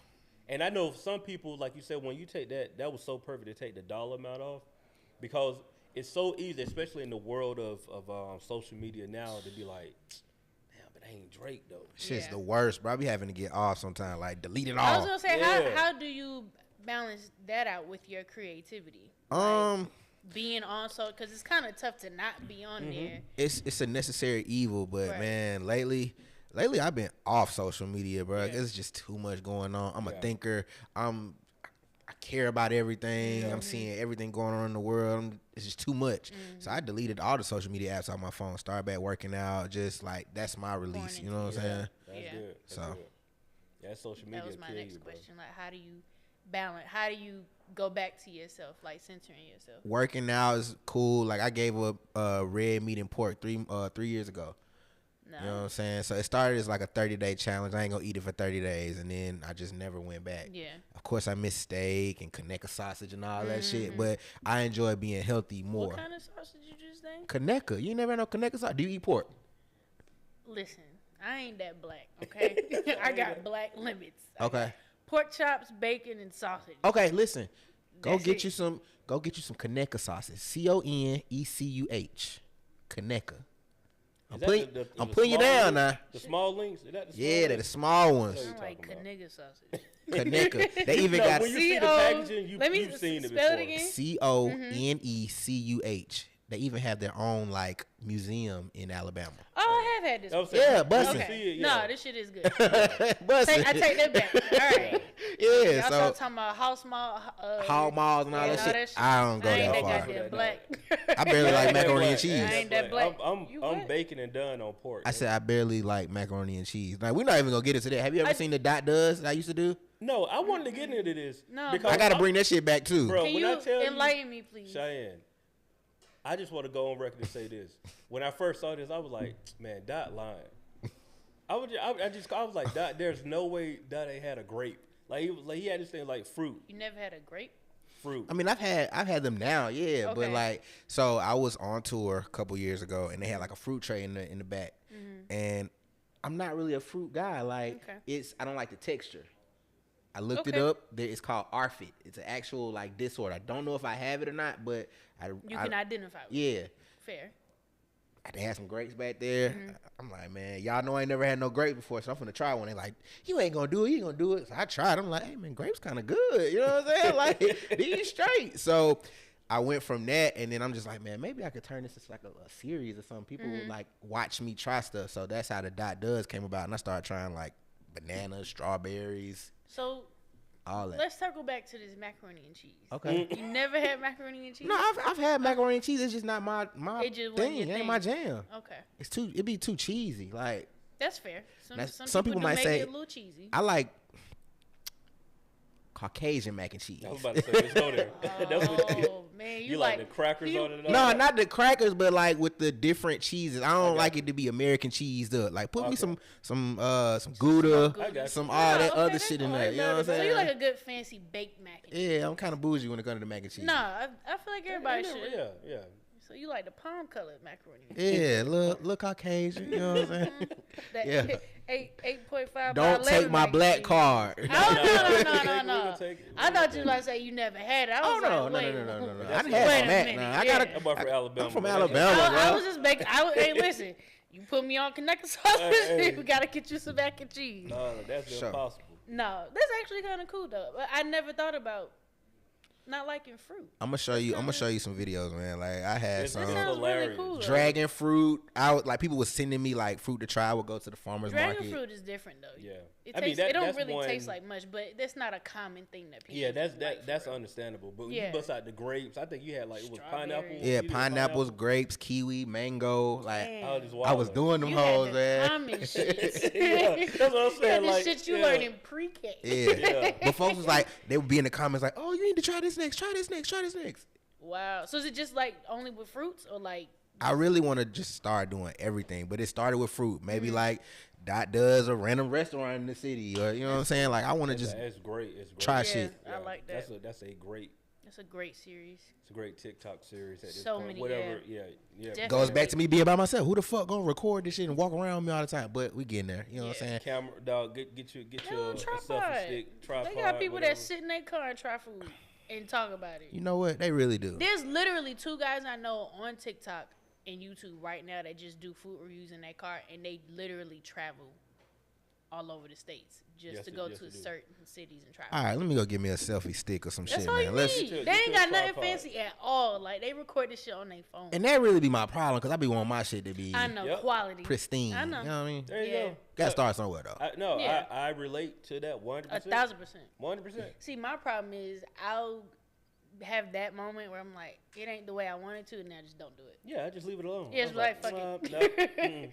And I know some people, like you said, when you take that was so perfect to take the dollar amount off, because it's so easy, especially in the world of social media now, to be like, damn, but I ain't Drake though. Shit's Yeah. the worst, bro. I be having to get off sometimes, like delete it I was all. gonna say, Yeah. how do you balance that out with your creativity? Being on because it's kind of tough to not be on there. It's a necessary evil, but Right. man, lately I've been off social media, bro. It's just too much going on. I'm a thinker. I care about everything. I'm seeing everything going on in the world. It's just too much. So I deleted all the social media apps on my phone. Started back working out. Just like that's my release. You know what I'm saying? That's Yeah. good. That's So. good. Yeah, social media That was my kill next you, bro. question. Like, how do you balance? How do you go back to yourself, like centering yourself? Working out is cool. Like I gave up red meat and pork 3 years ago. No. You know what I'm saying? So it started as like a 30-day challenge. I ain't gonna eat it for 30 days, and then I just never went back. Yeah. Of course, I miss steak and Kaneka sausage and all that shit, but I enjoy being healthy more. What kind of sausage you just think? Kaneka, you ain't never had no Kaneka sausage? Do you eat pork? Listen, I ain't that black, okay? I got black limits. I Okay. got pork chops, bacon, and sausage. Okay, listen. Go That's get it. you some. Go get you some Kaneka sausage. CONECUH. Kaneka. I'm Is that putting, the I'm putting you small down links? now. The small links? Is that the small Yeah, they're the links? small ones. you I like talking about? Kaneka sausage. Kaneka. They even No, got when you see the C-O- packaging, let me you've seen it spell it before. again. CONECUH. They even have their own like museum in Alabama. Oh, I have had this. I was before. saying, Yeah, you bussin'. can see it, No, yeah. this shit is good. Bussin'. I take that back. All right. Yeah, Y'all so start talking about house mall, hall malls and all that shit. I don't go I ain't that that far. goddamn black. I barely like macaroni and cheese. I ain't that black. I'm You what? baking and done on pork. I said I barely like macaroni and cheese. Like we're not even gonna get into that. Have you ever seen the Dot Does that I used to do? No, I wanted to get into this. No, because I gotta I'm- bring that shit back too. Bro, Can when you I tell enlighten me, please? Cheyenne, I just want to go on record and say this. When I first saw this, I was like, man, Dot lying. I was like, Dot, there's no way Dot ain't had a grape. Like he had this thing like fruit. You never had a grape? Fruit. I mean, I've had them now, yeah. But Okay. like, so I was on tour a couple years ago, and they had like a fruit tray in the back, and I'm not really a fruit guy. Like, Okay. I don't like the texture. I looked it Okay. up. It's called ARFID. It's an actual like disorder. I don't know if I have it or not, but You can identify with it. yeah. Fair. They had some grapes back there. I'm like, man, y'all know I ain't never had no grapes before, so I'm finna try one. They like, you ain't gonna do it, you ain't gonna do it. So I tried. I'm like, hey man, grapes kind of good. You know what I'm saying? Like, these straight. So I went from that, and then I'm just like, man, maybe I could turn this into like a series or something. People would like watch me try stuff. So that's how the Dot Does came about, and I started trying like bananas, strawberries, So all that. let's circle back to this macaroni and cheese. Okay. You never had macaroni and cheese? No, I've had macaroni and cheese. It's just not my It just wasn't thing. your It ain't thing. my jam. Okay. It'd be too cheesy. Like That's fair. some people do might make say it a little cheesy. I like Caucasian mac and cheese. I was about to say, let's go there. That's what, Oh man, you like the crackers on it? No, not the crackers, but like with the different cheeses. I don't like it to be American cheesed up. Like put me some Gouda, some all that other shit in there. You know what I'm saying? So you like a good fancy baked mac and cheese? Yeah, I'm kind of bougie when it comes to the mac and cheese. Nah, I feel like everybody should. Yeah. So you like the palm colored macaroni? Yeah, look Caucasian. You know what I'm saying? That Yeah. 8.5. Don't take my black card. Oh, no. I thought you were about to say you never had it. I was no. I done had Mac. Nah, I'm from Alabama. I'm from Alabama, bro. I was just making. Hey, listen. You put me on connected sauce. We gotta get you some mac and cheese. No, that's impossible. No, that's actually kind of cool though. But I never thought about not liking fruit. I'm gonna show you some videos, man. Like I had some really cool, dragon fruit. Like people was sending me like fruit to try. I would go to the farmer's market. Dragon fruit is different though. Yeah, it don't really taste like much, but that's not a common thing that people. Yeah, that's understandable. But when you bust out the grapes, I think you had like it was pineapple. Yeah, pineapples, grapes, kiwi, mango. Like I was doing them you hoes, man. Common shit. Yeah, that's what I'm saying. Like shit you learned in pre-K. Yeah. But folks was like, they would be in the comments like, oh, you need to try this next. Wow. So is it just like only with fruits or like? I really want to just start doing everything, but it started with fruit. Maybe like Dot does a random restaurant in the city, or you know what I'm saying. Like I want to just it's great. Try shit. I like that. That's a great. That's a great series. It's a great TikTok series. At this so point. many. Whatever. Yeah. Definitely. Goes back to me being by myself. Who the fuck gonna record this shit and walk around me all the time? But we getting there. You know what I'm saying? Camera dog. Get your tripod. stick tripod. They got people that sit in their car and try food and talk about it. You know what? They really do. There's literally 2 guys I know on TikTok and YouTube right now that just do food reviews in their car, and they literally travel all over the states just to go to certain cities and travel. All right, let me go get me a selfie stick or some That's shit, all man. you need. They ain't got nothing fancy at all. Like they record this shit on their phone. And that really be my problem, because I be wanting my shit to be quality, pristine. I know. You know what I mean? There you go. Gotta start somewhere though. I relate to that 100%. 1,000%. 100%. See, my problem is I'll have that moment where I'm like, it ain't the way I wanted to, and I just don't do it. Yeah, I just leave it alone. Yeah, it's like fuck it.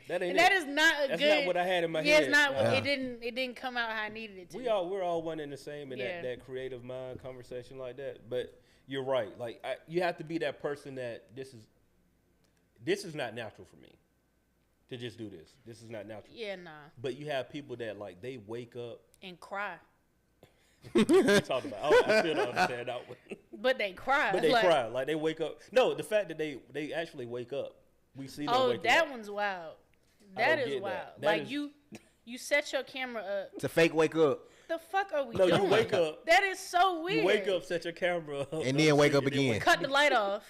That ain't and that is not a That's good. not what I had in my head. Yeah, it's not. It didn't come out how I needed it to. We're all one and the same in that creative mind conversation like that. But you're right. Like you have to be that person that this is not natural for me to just do this. This is not natural. Yeah, nah. But you have people that like they wake up and cry. Talk about. I still don't understand that one. But they cry. But they cry. Like they wake up. No, the fact that they actually wake up. We see them wake up. Oh, that one's wild. That is wild. Like you set your camera up. It's a fake wake up. The fuck are we doing? No, you wake up. That is so weird. You wake up, set your camera up. And then wake up again. Cut the light off.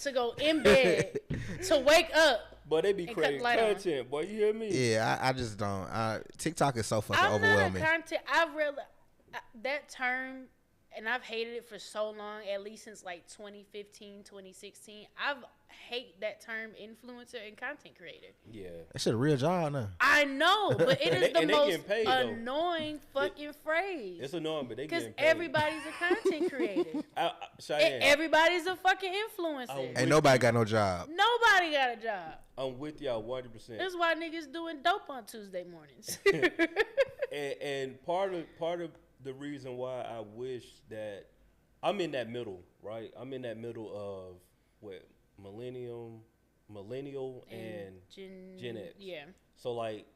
To go in bed. To wake up. But they be creating content, boy. You hear me? Yeah, I just don't. TikTok is so fucking overwhelming. I've read that term, and I've hated it for so long, at least since like 2015, 2016. I've hate that term influencer and content creator. Yeah. That shit a real job now. I know, but it is the most annoying fucking phrase. It's annoying, but they getting paid. Because everybody's a content creator. Everybody's a fucking influencer. Ain't nobody got no job. Nobody got a job. I'm with y'all 100%. That's why niggas doing dope on Tuesday mornings. and part of the reason why I wish that I'm in that middle, right? I'm in that middle of what millennial and Gen X. Yeah. So like,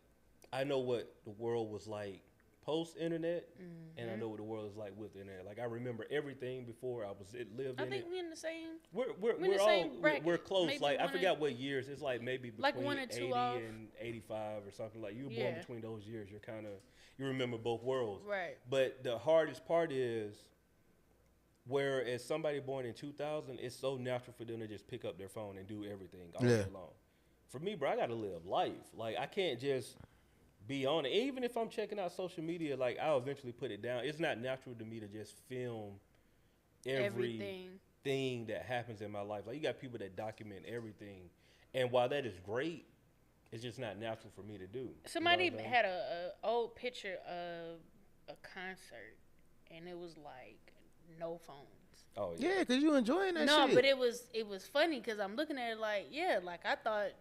I know what the world was like post internet, and I know what the world is like with the internet. Like I remember everying before lived in it. I think we in the same. We're close. Maybe like I forgot what years. It's like maybe between like 1 or 2 80 off. and 85 or something. Like you were born between those years. You're kind of you remember both worlds. Right. But the hardest part is, whereas somebody born in 2000, it's so natural for them to just pick up their phone and do everything all day long. For me, bro, I got to live life. Like, I can't just be on it. Even if I'm checking out social media, like, I'll eventually put it down. It's not natural to me to just film everything that happens in my life. Like, you got people that document everything. And while that is great, it's just not natural for me to do. Somebody had a old picture of a concert, and it was like no phones. Oh yeah, yeah, cause you enjoying that shit. No, but it was funny because I'm looking at it like like I thought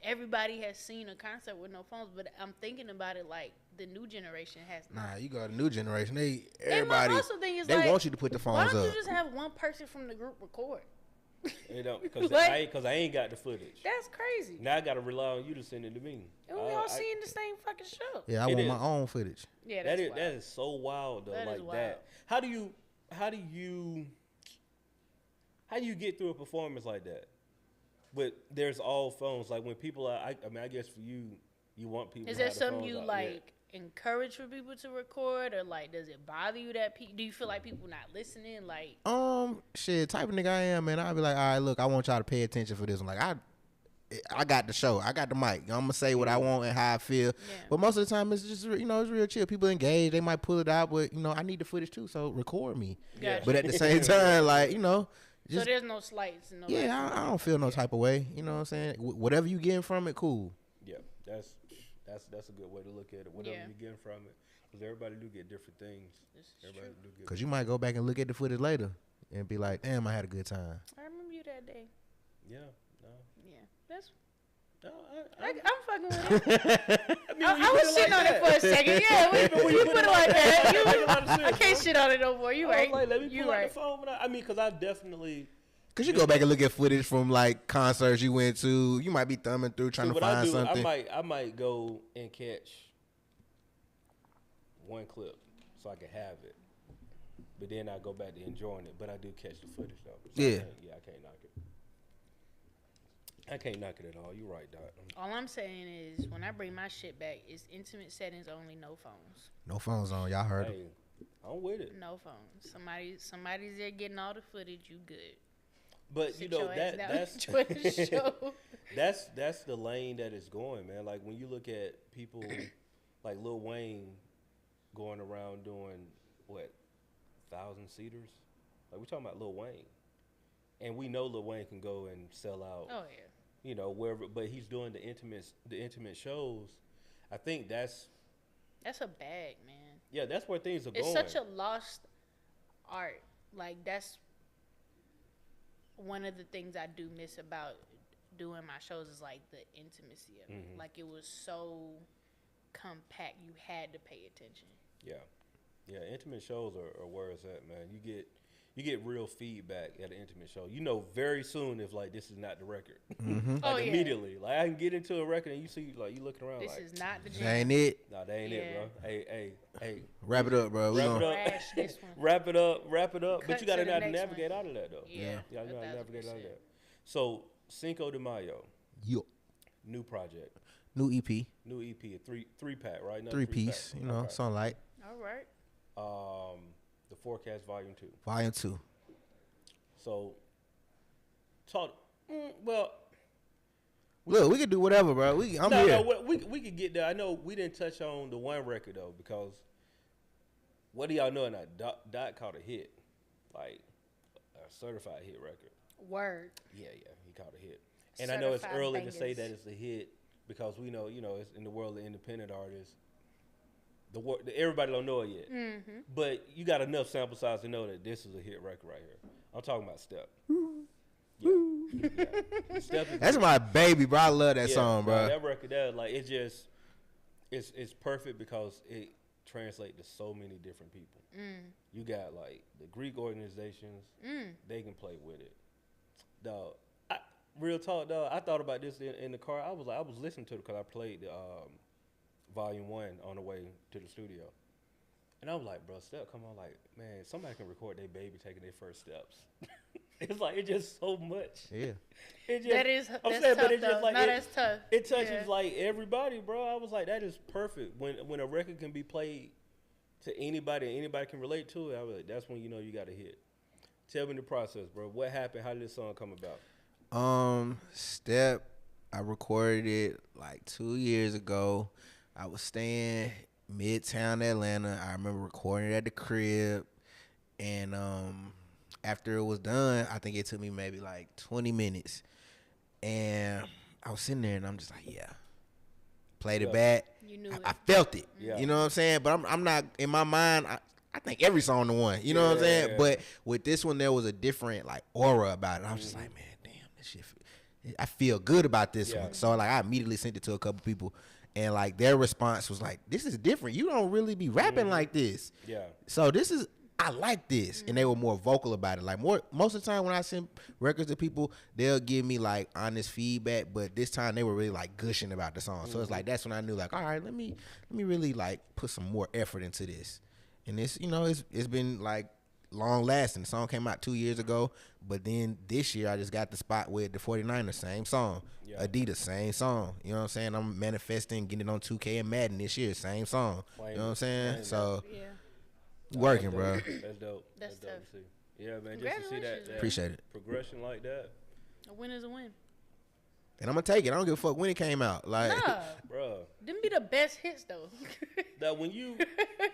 everybody has seen a concert with no phones, but I'm thinking about it like the new generation has not. Nah, you got a new generation. Everybody. And my also thing is they like, want you to put the phones why don't up. you just have one person from the group record? You know, because Like- I ain't got the footage. That's crazy. Now I gotta rely on you to send it to me. And we all seeing the same fucking show. Yeah, I It want is. my own footage. Yeah, that's wild. that is so wild though. That is like wild. that. How do you get through a performance like that? But there's all phones. Like when people are, I mean, I guess for you, you want people. Is to there have the something phones you out. like encourage for people to record, or like does it bother you that do you feel like people not listening? Like Shit, type of nigga I am, man. I'll be like, all right, look, I want y'all to pay attention for this one. Like I got the show, I got the mic. I'm gonna say what I want and how I feel. Yeah. But most of the time, it's just it's real chill. People engage. They might pull it out, but I need the footage too. So record me. Gotcha. But at the same time, like so just there's no slights. No yeah, I don't feel no type of way. You know what I'm saying? Whatever you getting from it, cool. Yeah, that's a good way to look at it. Whatever Yeah. you get from it, because everybody do get different things. This is Everybody true. do get. Cause you might go back and look at the footage later and be like, damn, I had a good time. I remember you that day. Yeah. No. Yeah, that's. No. I'm fucking with it. I mean, I was shitting on it for a second. Yeah, we put it like that. I can't shit on it no more. You right. Like, let me You pull out right. the phone. I mean, because I definitely. Cause you go back and look at footage from like concerts you went to. You might be thumbing through trying to find something. I might go and catch one clip so I can have it, but then I go back to enjoying it. But I do catch the footage though. So Yeah. I can't knock it. I can't knock it at all. You're right, Doc. All I'm saying is, when I bring my shit back, it's intimate settings only, no phones. No phones on. Y'all heard it. Hey, I'm with it. No phones. Somebody's there getting all the footage. You good? But Sit you know your ass down that's and enjoy the show. that's the lane that it's going, man. Like when you look at people like Lil Wayne going around doing 1,000-seaters. Like we're talking about Lil Wayne, and we know Lil Wayne can go and sell out. Oh yeah. You know wherever, but he's doing the intimate shows. I think that's a bag, man. yeah, that's where things are It's going. such a lost art. Like that's one of the things I do miss about doing my shows is like the intimacy of it. Like it was so compact, you had to pay attention. Yeah, intimate shows are where it's at, man. You get real feedback at an intimate show. You know very soon if like this is not the record. Mm-hmm. Like immediately. Like I can get into a record and you see like you looking around This like is not the That jam. ain't it. nah, that ain't it, bro. Hey. Wrap it up, bro. We Wrap it gonna- up. Crash this one. Wrap it up. Cut But you gotta to know the how to next navigate one. out of that though. Yeah, You gotta know how to navigate out of 1,000%. that. So Cinco de Mayo, Yo. new project. New EP, New EP, a three pack, right? Another 3-piece. pack. You know, Okay. Sunlight, All right. The Forecast Volume 2. Volume 2. So, well, Look, we can do whatever, bro. I'm no, here. no, we could get there. I know we didn't touch on the one record though, because what do y'all know? Now Dot caught a hit, like a certified hit record. Word. Yeah, he caught a hit. And I know it's Certified early to say bangers. that it's a hit because we know, it's in the world of independent artists. Everybody don't know it yet, but you got enough sample size to know that this is a hit record right here. I'm talking about Step. Yeah. Step is That's my baby, bro. I love that song, bro. That record, it's perfect because it translates to so many different people. You got like the Greek organizations, they can play with it. Dog, real talk, dog. I thought about this in the car. I was listening to it because I played the Volume 1 on the way to the studio. And I was like, bro, Step, come on, like, man, somebody can record their baby taking their first steps. It's like, it's just so much. Yeah. That's tough, it's though. just like, No, that's tough. It touches Yeah. like everybody, bro. I was like, that is perfect. When a record can be played to anybody and anybody can relate to it, I was like, that's when you know you got a hit. Tell me the process, bro. What happened? How did this song come about? Step, I recorded it like 2 years ago. I was staying Midtown Atlanta. I remember recording it at the crib, and after it was done, I think it took me maybe like 20 minutes, and I was sitting there and I'm just like, yeah. Played it back. You knew I it. felt it. Yeah. You know what I'm saying? But I'm not in my mind. I think every song the one. You know what I'm saying? Yeah. But with this one, there was a different like aura about it. I was just like, man, damn, this shit. I feel good about this Yeah. one. So like, I immediately sent it to a couple people, and like their response was like, "This is different. You don't really be rapping like this." Yeah. So this is, I like this, and they were more vocal about it. Like most of the time when I send records to people, they'll give me like honest feedback, but this time they were really like gushing about the song. So it's like that's when I knew like, all right, let me really like put some more effort into this. And this, it's been like long lasting. The song came out 2 years ago, but then this year I just got the spot with the 49ers, same song. Yeah. Adidas, same song. You know what I'm saying? I'm manifesting getting on 2K and Madden this year, same song. You know what I'm saying? So working, bro. That's dope. That's dope to see. Yeah, man, just to see that appreciate it. Progression like that. A win is a win. And I'm gonna take it. I don't give a fuck when it came out. Like, nah, bro, them be the best hits though. That when you,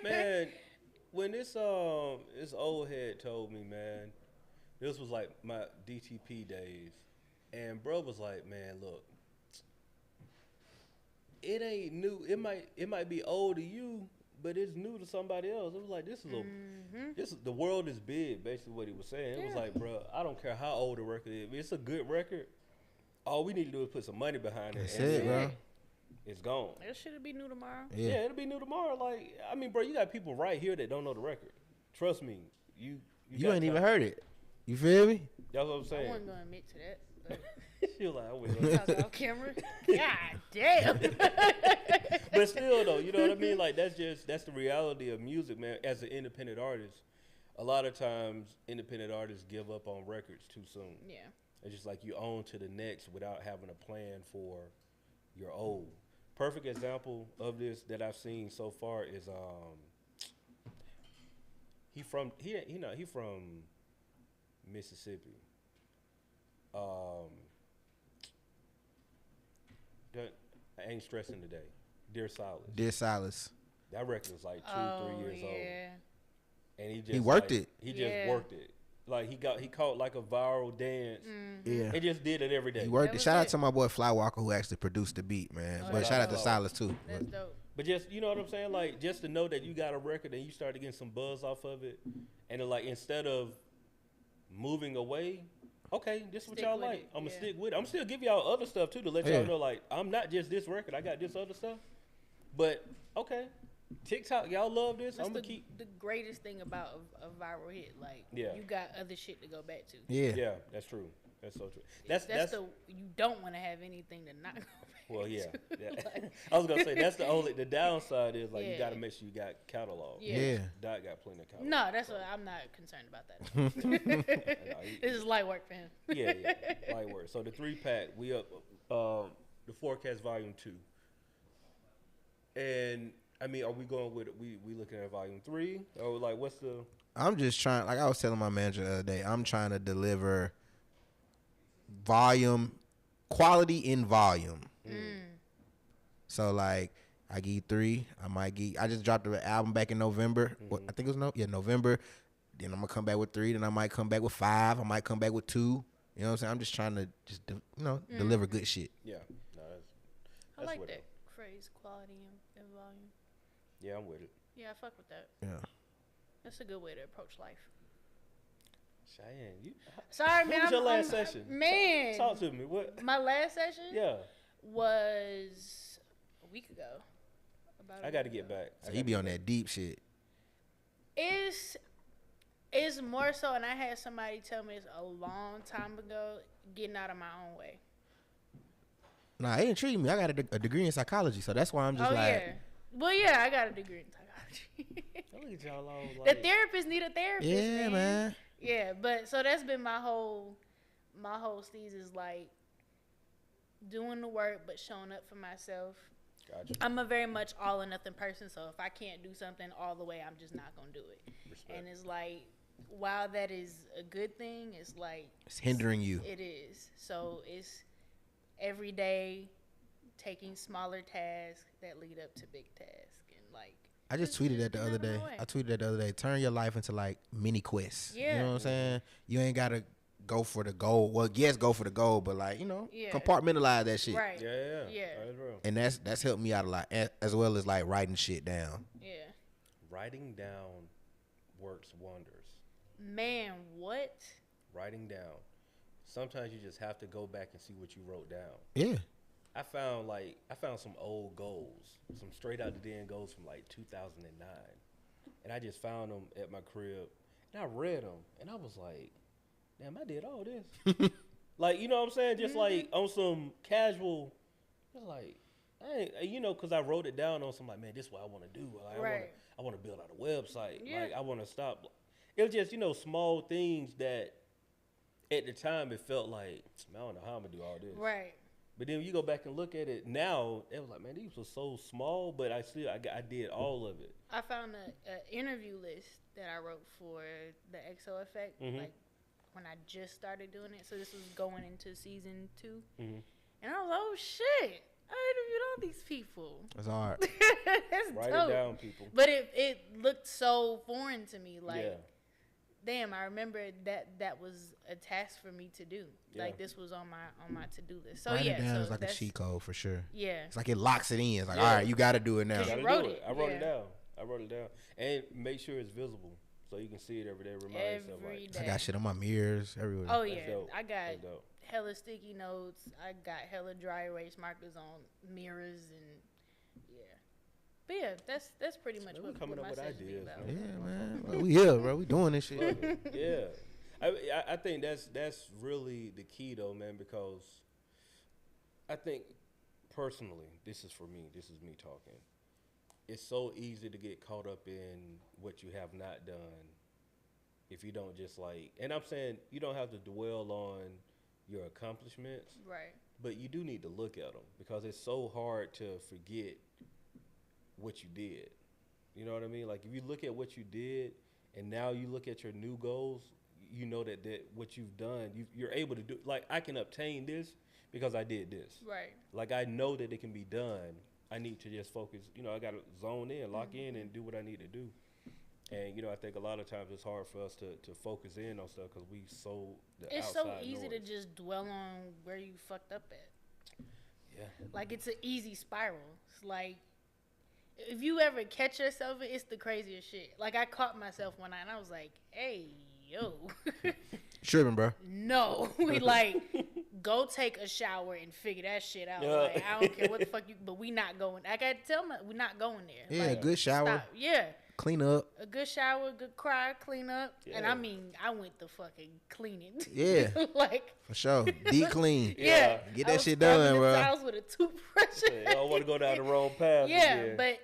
man, when this old head told me, man, this was like my DTP days, and bro was like, man, look, it ain't new. It might be old to you, but it's new to somebody else. It was like, the world is big. Basically, what he was saying. It was like, bro, I don't care how old the record is. If it's a good record, all we need to do is put some money behind it. That's it, bro. It's gone. It should be new tomorrow. Yeah, it'll be new tomorrow. Like, I mean, bro, you got people right here that don't know the record. Trust me, you ain't even heard it. You feel me? That's what I'm saying. I wasn't gonna admit to that. She was like, I wouldn't. Talk off camera. God damn. But still, though, you know what I mean? Like, that's the reality of music, man. As an independent artist, a lot of times independent artists give up on records too soon. Yeah. It's just like you own to the next without having a plan for your old. Perfect example of this that I've seen so far is he from Mississippi. I ain't stressing today. Dear Silas. That record was like 2-3 years old. And he worked it. He just worked it. Like he caught like a viral dance. Yeah. He just did it every day. He worked it. Shout out to my boy Fly Walker who actually produced the beat, man. But shout out to Silas too. That's dope. But just, you know what I'm saying? Like, just to know that you got a record and you started getting some buzz off of it. And then, like, instead of moving away, okay, this is what y'all like. I'm going to stick with it. I'm still give y'all other stuff, too, to let y'all know, like, I'm not just this record. I got this other stuff. But, okay, TikTok, y'all love this. I'm going to keep. The greatest thing about a viral hit, like, you got other shit to go back to. Yeah, that's true. That's so true. That's you don't want to have anything to not go back. Well, yeah. Like, I was gonna say that's the downside is like you got to make sure you got catalog. Yeah. Doc got plenty of catalog. No, that's what I'm not concerned about that. This is light work for him. Yeah, light work. So the 3-pack, we up the Forecast Volume 2, and I mean, are we going with we looking at Volume 3 or like what's the? I'm just trying. Like I was telling my manager the other day, I'm trying to deliver quality in volume. So like I give you 3. I just dropped the album back in November. I think it was November. Then I'm gonna come back with 3. Then I might come back with 5. I might come back with 2. You know what I'm saying? I'm just trying to deliver good shit. Yeah, no, I like that phrase, quality and volume. Yeah, I'm with it. Yeah, I fuck with that. Yeah, that's a good way to approach life. Cheyenne, sorry, man. What was your last session? Man, talk to me. What? My last session? Yeah. Was a week ago. I got to get back. So you be on that deep shit. It's more so, and I had somebody tell me it's a long time ago, getting out of my own way. Nah, it intrigued me. I got a degree in psychology, so that's why I'm just like. Yeah. Well, yeah, I got a degree in psychology. Look at y'all all like, the therapists need a therapist. Yeah, man. Yeah, but so that's been my whole steez is like doing the work but showing up for myself. Gotcha. I'm a very much all or nothing person, so if I can't do something all the way, I'm just not gonna do it. Respect. And it's like, while that is a good thing, it's like it's hindering you. It is. So it's every day taking smaller tasks that lead up to big tasks, and like. I just tweeted that the other day. Turn your life into like mini quests. Yeah. You know what I'm saying? You ain't gotta go for the goal. Well, yes, go for the goal, but like, compartmentalize that shit. Right. Yeah. That's real. And that's helped me out a lot, as well as like writing shit down. Yeah. Writing down works wonders. Man, what? Writing down. Sometimes you just have to go back and see what you wrote down. Yeah. I found some old goals, some straight out the den goals from like 2009, and I just found them at my crib, and I read them, and I was like, damn, I did all this. Like, you know what I'm saying? Just like on some casual, just like, because I wrote it down on some like, man, this is what I want to do. Like, I want to build out a website. Yeah. Like, I want to stop. It was just, small things that at the time it felt like, man, I don't know how I'm going to do all this. Right. But then you go back and look at it now, it was like, man, these were so small, but I did all of it. I found an interview list that I wrote for the XO Effect, like when I just started doing it. So this was going into season 2. And I was like, oh, shit. I interviewed all these people. That's hard. That's Write dope. it down, people. But it looked so foreign to me. Like, damn, I remember that was a task for me to do. Yeah. Like, this was on my to-do list. So, Write yeah. it down so is like a cheat code for sure. Yeah. It's like it locks it in. It's like, all right, you got to do it now. You wrote it. I wrote it down. And make sure it's visible so you can see it every day. Remind yourself, right? Day. I got shit on my mirrors everywhere. Oh, yeah. I got hella sticky notes. I got hella dry erase markers on mirrors and but yeah, that's pretty much what coming up with ideas. About. Yeah, man. Well, we here, bro. We doing this shit. Yeah, I think that's really the key though, man. Because I think personally, this is me talking. It's so easy to get caught up in what you have not done if you don't just like. And I'm saying you don't have to dwell on your accomplishments, right? But you do need to look at them because it's so hard to forget what you did. You know what I mean? Like if you look at what you did and now you look at your new goals, you know that what you've done, you're able to do. Like I can obtain this because I did this. Right. Like I know that it can be done. I need to just focus. I got to zone in, lock in, and do what I need to do. And I think a lot of times it's hard for us to focus in on stuff because we it's so easy to just dwell on where you fucked up at. Yeah. Like it's an easy spiral. It's like if you ever catch yourself, it's the craziest shit. Like I caught myself one night and I was like, "Hey, yo." Tripping, bro. No, we go take a shower and figure that shit out. Yeah. Like I don't care what the fuck but we not going. I gotta tell me we're not going there. Yeah, like, good shower. Stop. Yeah. Clean up. A good shower, good cry, clean up. Yeah. And I mean, I went to fucking cleaning. Yeah. Like. For sure. Deep clean. Yeah. Get that shit done, bro. I was with a toothbrush. I don't want to go down the wrong path. Yeah, but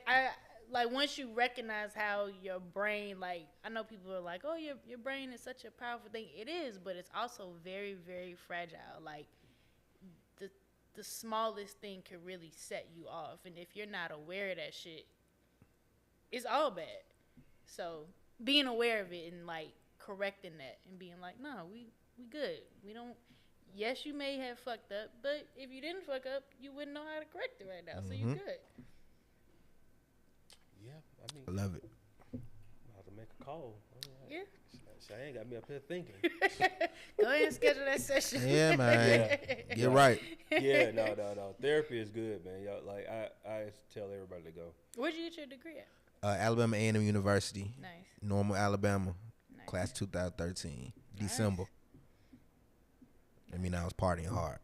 once you recognize how your brain, like, I know people are like, oh, your brain is such a powerful thing. It is, but it's also very, very fragile. Like, the smallest thing can really set you off. And if you're not aware of that shit, it's all bad. So being aware of it and, like, correcting that and being like, no, we good. We don't. Yes, you may have fucked up, but if you didn't fuck up, you wouldn't know how to correct it right now. So you're good. Yeah, I mean, I love it. I have to make a call. Yeah. Cheyenne got me up here thinking. Go ahead and schedule that session. Yeah, man. Get right. Yeah, no. Therapy is good, man. Y'all, like I tell everybody to go. Where'd you get your degree at? Alabama A&M University. Nice. Normal, Alabama. Nice. Class 2013. December. I mean, I was partying hard.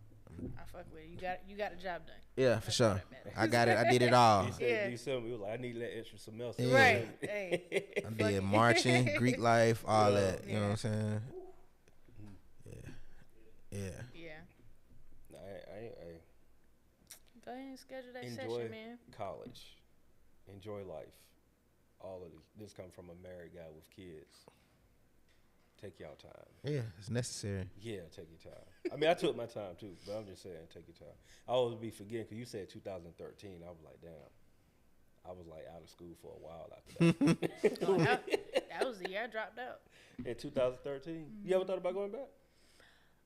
I fuck with it. You got a job done. Yeah, for sure. I got it. I did it all. He said December. He was like, I need that extra semester. Yeah. Right. Hey. I did marching, Greek life, all that. You know what I'm saying? Yeah. I Go ahead and schedule that enjoy session, man. college. Enjoy life. All of this come from a married guy with kids. Take y'all time. Yeah, it's necessary. Yeah, take your time. I mean, I took my time too, but I'm just saying, take your time. I always be forgetting because you said 2013. I was like, damn. I was like out of school for a while after that. That was the year I dropped out. In 2013? Mm-hmm. You ever thought about going back?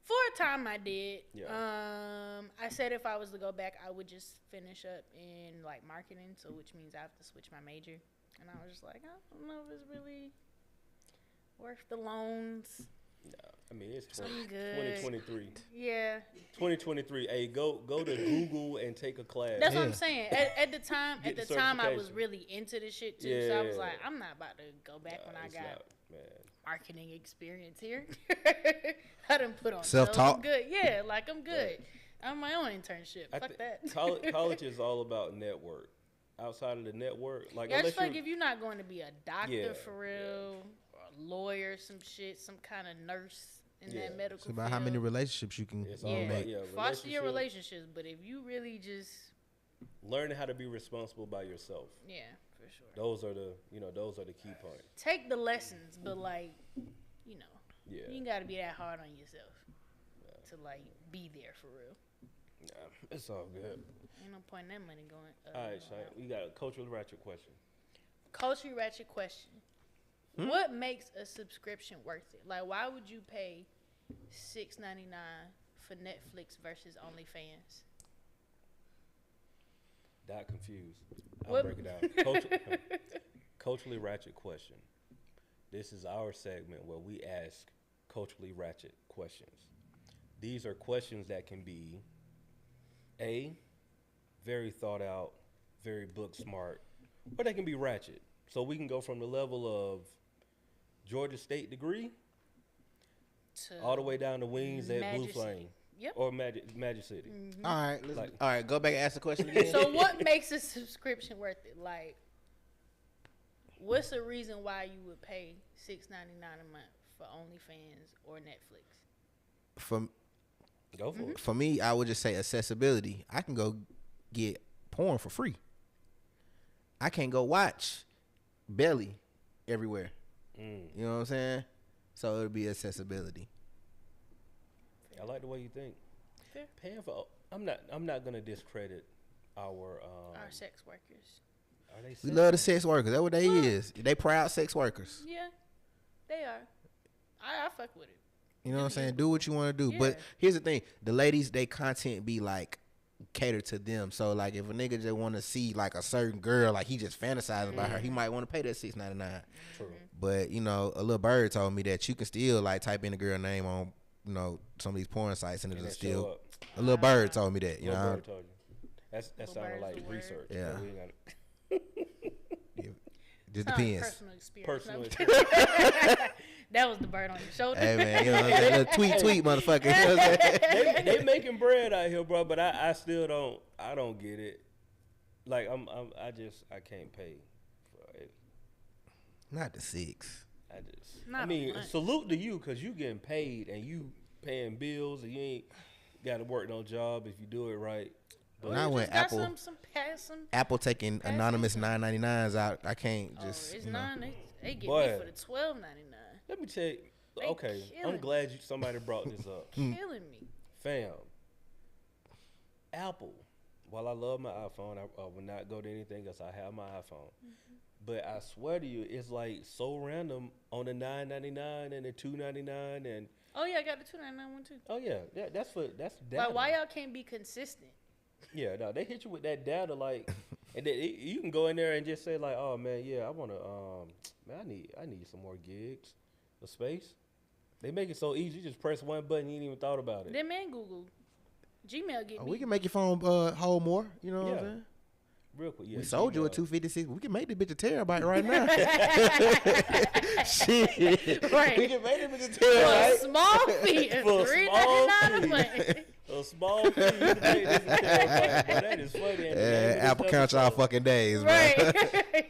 For a time, I did. Yeah. I said if I was to go back, I would just finish up in like marketing, so which means I have to switch my major. And I was just like, I don't know if it's really worth the loans. No, I mean it's 2023. Yeah. 2023. Hey, go to Google and take a class. That's what I'm saying. At the time, I was really into this shit too. Yeah. So I was like, I'm not about to go back when I got marketing experience here. I done put on self-taught. I'm good. Yeah, like I'm good. I'm my own internship. Fuck that. College is all about network. Outside of the network, like I just feel like if you're not going to be a doctor for real, or a lawyer, some shit, some kind of nurse in that medical it's about field. how many relationships you can make. Foster your relationships, but if you really just learning how to be responsible by yourself. Yeah, for sure. Those are the key parts. Take the lessons, but like, you ain't got to be that hard on yourself to like be there for real. Nah, it's all good. Ain't no point in that money going. All right, Shane, we got a cultural ratchet question. Culturally ratchet question. What makes a subscription worth it? Like, why would you pay $6.99 for Netflix versus OnlyFans? Not confused. I'll break it down. Culturally ratchet question. This is our segment where we ask culturally ratchet questions. These are questions that can be A, very thought out, very book smart, or they can be ratchet. So we can go from the level of Georgia State degree all the way down to wings at Blue Flame. Yep. Or Magic City. Mm-hmm. All right, go back and ask the question again. So what makes a subscription worth it? Like, what's the reason why you would pay $6.99 a month for OnlyFans or Netflix? Go for it. For me, I would just say accessibility. I can go get porn for free. I can't go watch Belly everywhere. You know what I'm saying? So it'll be accessibility. I like the way you think. Fair. Paying for I'm not gonna discredit our sex workers. Are they? We love the sex workers. That's what they is. They proud sex workers. Yeah, they are. I fuck with it. You know what I'm saying? Do what you want to do. Yeah. But here's the thing: the ladies, they content be like catered to them. So like, if a nigga just want to see like a certain girl, like he just fantasizing about her, he might want to pay that $6.99. True. But you know, a little bird told me that you can still like type in a girl name on some of these porn sites and it'll still. A little bird told me that. You know. Bird told you. That sounded like research. Yeah. We ain't got Just depends. Personal experience. That was the bird on your shoulder. Hey man, you know what I'm saying? Tweet, motherfucker. You know what I'm saying? they making bread out here, bro. But I still don't get it. Like I can't pay for it. Not the $6. I mean, salute to you because you getting paid and you paying bills and you ain't got to work no job if you do it right. But now when Apple Apple taking anonymous $9.99s out, I can't just. It's they get me for the $12.99. Let me tell you. Okay, I'm glad somebody brought this up. Killing me, fam. Apple. While I love my iPhone, I will not go to anything else. I have my iPhone. But I swear to you, it's like so random on the $9.99 and the $2.99 and. Oh yeah, I got the $2.99 one too. Oh yeah, that's data. Like why y'all can't be consistent? Yeah, no, they hit you with that data like, and then you can go in there and just say like, oh man, yeah, I wanna, man, I need some more gigs, of space. They make it so easy. You just press one button, you ain't even thought about it. Them and Google, Gmail get me. We can make your phone hold more. You know what I'm saying? Real quick, yeah. We sold you a 256. We can make this bitch a terabyte right now. Shit. Right. We can make this bitch a terabyte. For a small fee of $3.99 a month. A small fee. You can make this a terabyte. Boy, that is funny. Apple count y'all fucking days, right. man.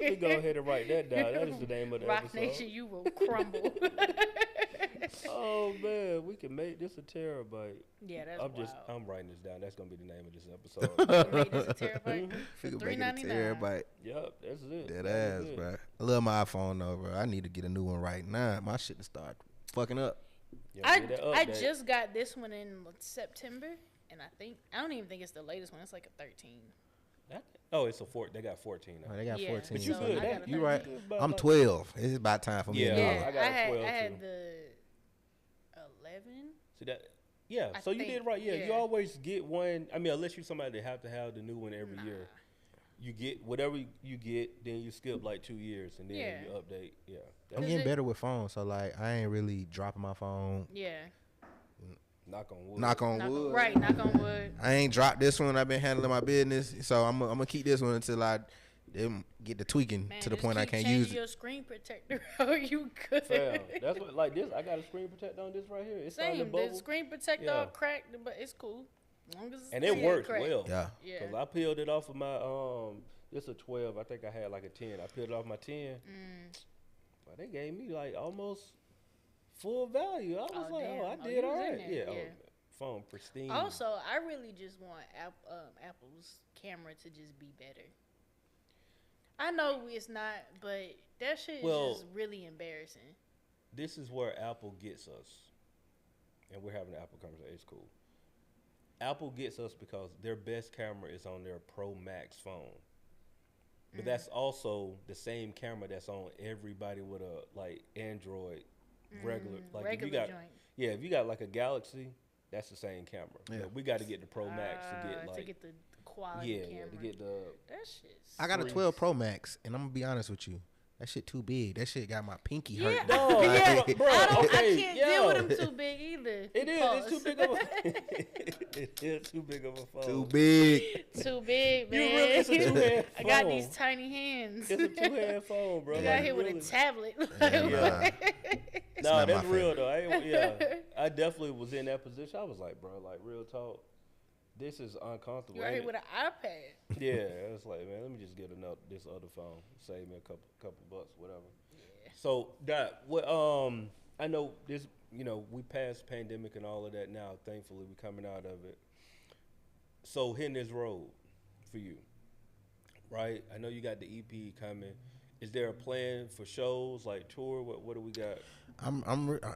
We go ahead and write that down. That is the name of the Rock episode. Nation, you will crumble. Oh man, we can make this a terabyte. Yeah, that's wild. I'm writing this down. That's gonna be the name of this episode. Make this a terabyte for $3.99. Terabyte. Yep, that's it. That ass, bro. I love my iPhone though, bro. I need to get a new one right now. My shit to start fucking up. I just got this one in September, and I don't even think it's the latest one. It's like a 13. It's a 4. They got 14 now. Oh, they got 14. But you so good. You right. I'm 12. It's about time for me. Yeah, to know. I got 12 I had too. the 11. See that? Yeah. So you did right. Yeah, you always get one. I mean, unless you're somebody that have to have the new one every year. You get whatever you get, then you skip like 2 years, and then you update. Yeah. I'm getting better with phones, so like I ain't really dropping my phone. Yeah. Knock on wood. Knock on wood. I ain't dropped this one. I've been handling my business, so I'm gonna keep this one until I get the tweaking to the point I can't use it. Your screen protector, you good? Fam, that's what like this. I got a screen protector on this right here. It's Same. starting to bubble. The screen protector all cracked, but it's cool. Long as and it works well. Yeah. Because I peeled it off of my it's a 12. I think I had like a 10. I peeled it off my 10. But they gave me like almost full value. I was I did all right. Yeah. Phone pristine. Also, I really just want Apple's camera to just be better. I know it's not, but that shit is just really embarrassing. This is where Apple gets us. And we're having an Apple conversation. It's cool. Apple gets us because their best camera is on their Pro Max phone. But that's also the same camera that's on everybody with a like Android regular if you got joint. if you got like a Galaxy, that's the same camera. Yeah. But we got to get the Pro Max to get the quality camera. to get the that shit's I got a 12 Pro Max, and I'm gonna be honest with you. That shit too big. That shit got my pinky hurt. No, Like, bro. I can't deal with them too big either. It is. It's too big of a. It is too big of a phone. Too big. Too big, man. It's a two-hand I got phone. these tiny hands. It's a two-hand phone, bro. You Like, got here really. with a tablet. Yeah. No, not that's my real favorite. though. I definitely was in that position. I was like, bro, like real talk. This is uncomfortable. You out here with an iPad. Yeah, it's like, man, let me just get this other phone. Save me a couple bucks, whatever. Yeah. So that what I know this, we passed pandemic and all of that now. Thankfully, we're coming out of it. So hitting this road for you, right? I know you got the EP coming. Is there a plan for shows like tour? What do we got?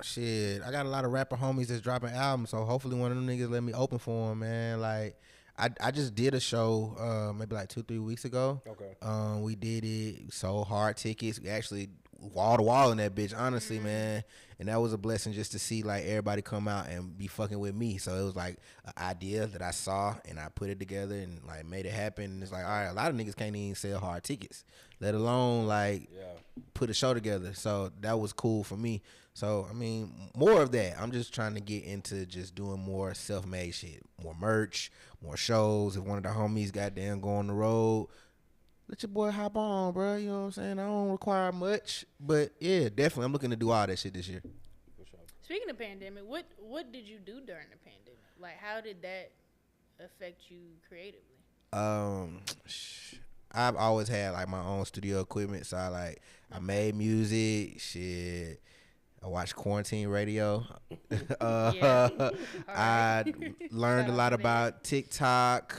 Shit. I got a lot of rapper homies that's dropping albums, so hopefully one of them niggas let me open for them, man. Like, I just did a show maybe like 2-3 weeks ago. Okay. We did it. We sold hard tickets. We actually wall to wall in that bitch, honestly, man. And that was a blessing just to see like everybody come out and be fucking with me. So it was like an idea that I saw and I put it together and like made it happen. And it's like, all right, a lot of niggas can't even sell hard tickets, let alone like put a show together. So that was cool for me. So I mean, more of that. I'm just trying to get into just doing more self-made shit, more merch, more shows. If one of the homies goddamn go on the road, let your boy hop on, bro. You know what I'm saying? I don't require much, but yeah, definitely, I'm looking to do all that shit this year. For sure. Speaking of pandemic, what did you do during the pandemic? Like, how did that affect you creatively? I've always had like my own studio equipment, so I made music, shit. I watched quarantine radio. I learned a lot about TikTok.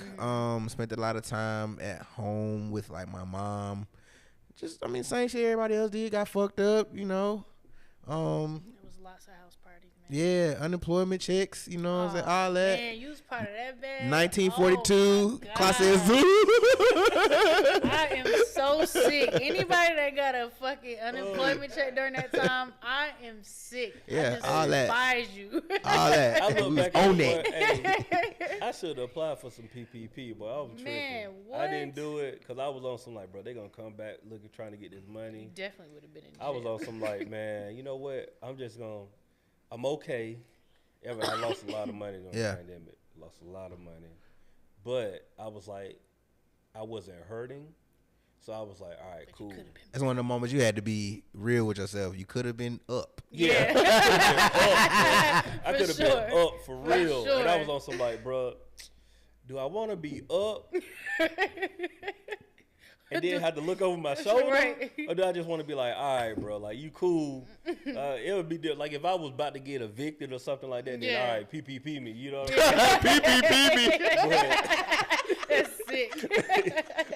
Spent a lot of time at home with like my mom. Same shit everybody else did. Got fucked up, There was lots of house parties, man. Yeah, unemployment checks, what I'm saying? All that. Man, you was part of that bag. 1942, Oh Class God. Zoo. I am so sick. Anybody that got a fucking unemployment check during that time, I am sick. Yeah, I all that. despise you. All that. I We look was back on at that. Hey, I should have applied for some PPP, but I was tripping. Man, I didn't what? do it because I was on some like, bro, they gonna come back trying to get this You money. definitely would have been in jail. I was on some like, man, you know what? I'm okay. I lost a lot of money during the pandemic. Lost a lot of money. But I was like, I wasn't hurting. So I was like, all right, But cool. That's one of the moments you had to be real with yourself. You could have been up. Yeah. I could have been up for real. sure. And I was on some like, bro, do I want to be up? And then had to look over my shoulder, Right. or do I just want to be like, all right, bro, like you cool? It would be like if I was about to get evicted or something like that. Then all right, PPP me, you know what I'm saying? PPP me. That's sick.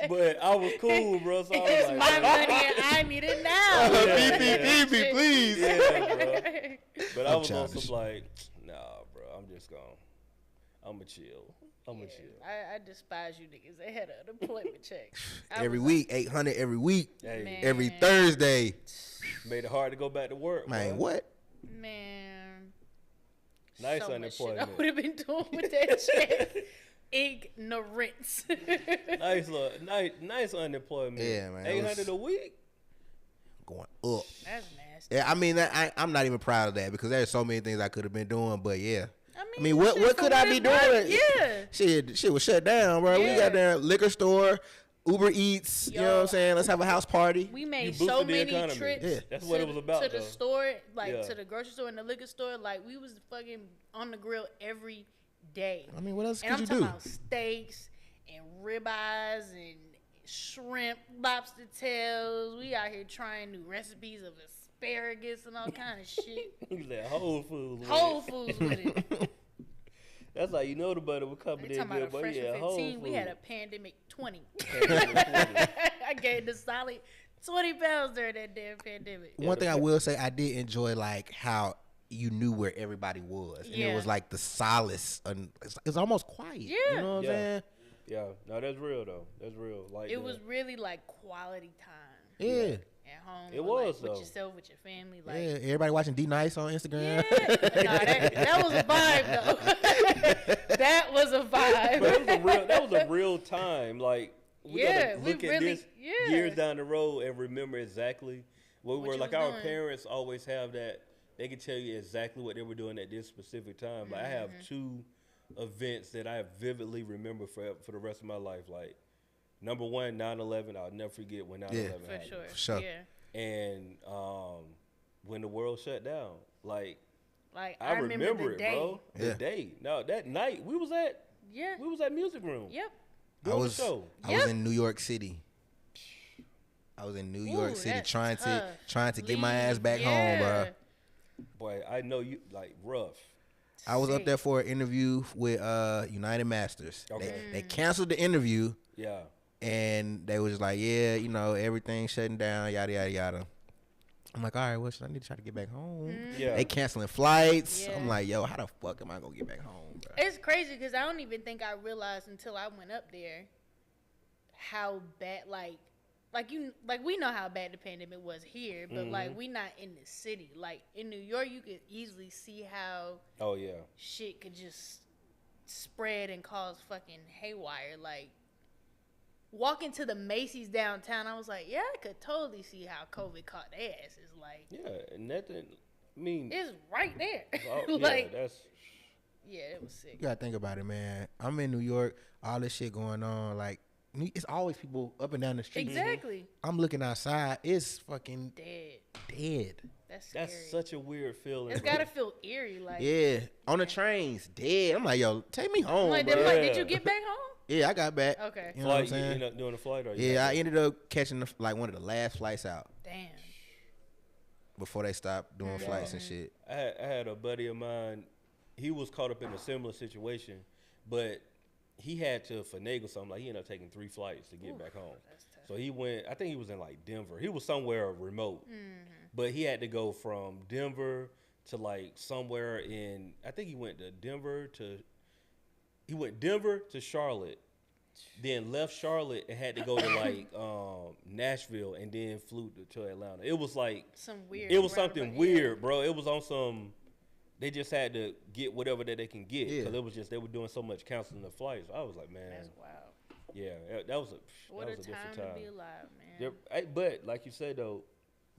But I was cool, bro. So I was It's like, my man, money and I need it now. PPP me, please. yeah, bro. But I I'm was childish. on some like, nah, bro, I'm just gonna chill. I'm gonna chill. I despise you niggas. They had an unemployment check. Every week, 800 every week, Hey, Man. every Thursday. made it hard to go back to work, Man, bro. what? Man. Nice so much shit I unemployment. would have been doing with that check. Ignorance. Nice unemployment. Yeah, man, it 800 was- a week. Going up. That's nasty. Yeah, I mean, I'm not even proud of that because there's so many things I could have been doing, but yeah. I mean, shit, what for could I be it's worth, doing? Yeah. Shit was shut down, bro. We Yeah. got there liquor store, Uber Eats. You know what I'm saying? Let's have a house party. We made boosted so the many economy. trips. Yeah. That's what it was about, To the though. store, like Yeah. to the grocery store and the liquor store. Like we was fucking on the grill every day. I mean, what else And could I'm you talking do? about steaks and ribeyes and shrimp, lobster tails. We out here trying new recipes of asparagus and all kind of shit. You said Whole Foods. With Whole it. Foods with it. That's how you know the butter was coming They in talking about good, a but freshman yeah, Whole 15. Foods. We had a pandemic 20. Pandemic 20. I gained a solid 20 pounds during that damn pandemic. One thing I will say, I did enjoy like how you knew where everybody was, and it Yeah. was like the solace, and it's almost quiet. Yeah. You know what I'm Yeah. saying? Yeah, no, that's real though. That's real. Like It was really like quality time Yeah. at home. It or, was, like, though. with yourself, with your family. Like, Yeah, everybody watching D Nice on Instagram. yeah. Nah, that was a vibe though. That was a vibe. But that was a real time. Like we Yeah, gotta we look at really- this yeah. years down the road and remember exactly what we What were. you Like was our doing. parents always have that. They can tell you exactly what they were doing at this specific time. Like I have Mm-hmm. two events that I vividly remember for the rest of my life. Like number one, 9/11. I'll never forget when 9/11 Yeah. happened. For sure. For sure. Yeah. And when the world shut down, like Like I remember remember the it, day. bro. The Yeah. day. No, that night we was at Yeah. music room. Yep. I Doing was the show. I was Yep. in New York City. I was in New York Ooh, City that's trying to get my Leave. ass back home, bro. Boy, I know you like rough. I was up Sick. there for an interview with United Masters. Okay. They canceled the interview, Yeah. and they was just like, yeah, you know, everything's shutting down, yada yada yada. I'm like, all right, well, I need to try to get back home. Yeah. They canceling flights. Yeah. I'm like, yo, how the fuck am I gonna get back home, bro? It's crazy because I don't even think I realized until I went up there how bad, like we know how bad the pandemic was here, but like we not in the city. Like in New York, you could easily see how Oh yeah. shit could just spread and cause fucking haywire. Like walking to the Macy's downtown, I was like, yeah, I could totally see how COVID caught their asses. Like Yeah, and that didn't I mean it's right there. yeah, like that's yeah, it was sick. You gotta think about it, man. I'm in New York, all this shit going on. Like, it's always people up and down the street. Exactly. I'm looking outside, it's fucking Dead. dead. That's scary. that's such a weird feeling. It's bro. gotta feel eerie, like. Yeah, on the trains, dead. I'm like, yo, take me home, Like, bro. them, like, did Yeah. you get back home? Yeah, I got back. Okay. You know what I'm Flight, you saying? ended up doing a flight or you Yeah, got I ended up catching like one of the last flights out Damn. before they stopped doing flights and shit. I had a buddy of mine. He was caught up in a similar situation, but he had to finagle something. Like he ended up taking 3 flights to get back home. That's tough. So he went. I think he was in like Denver. He was somewhere remote, but he had to go from Denver to like somewhere in. I think he went to Denver to. He went Denver to Charlotte, then left Charlotte and had to go to like Nashville, and then flew to Atlanta. It was like Some weird. it was roundabout- something yeah. weird, bro. It was on some. They just had to get whatever that they can get Yeah. because it was just they were doing so much canceling the flights. I was like, man, That's wild. yeah, that was What that a was a time different to be time. alive, man. But like you said though,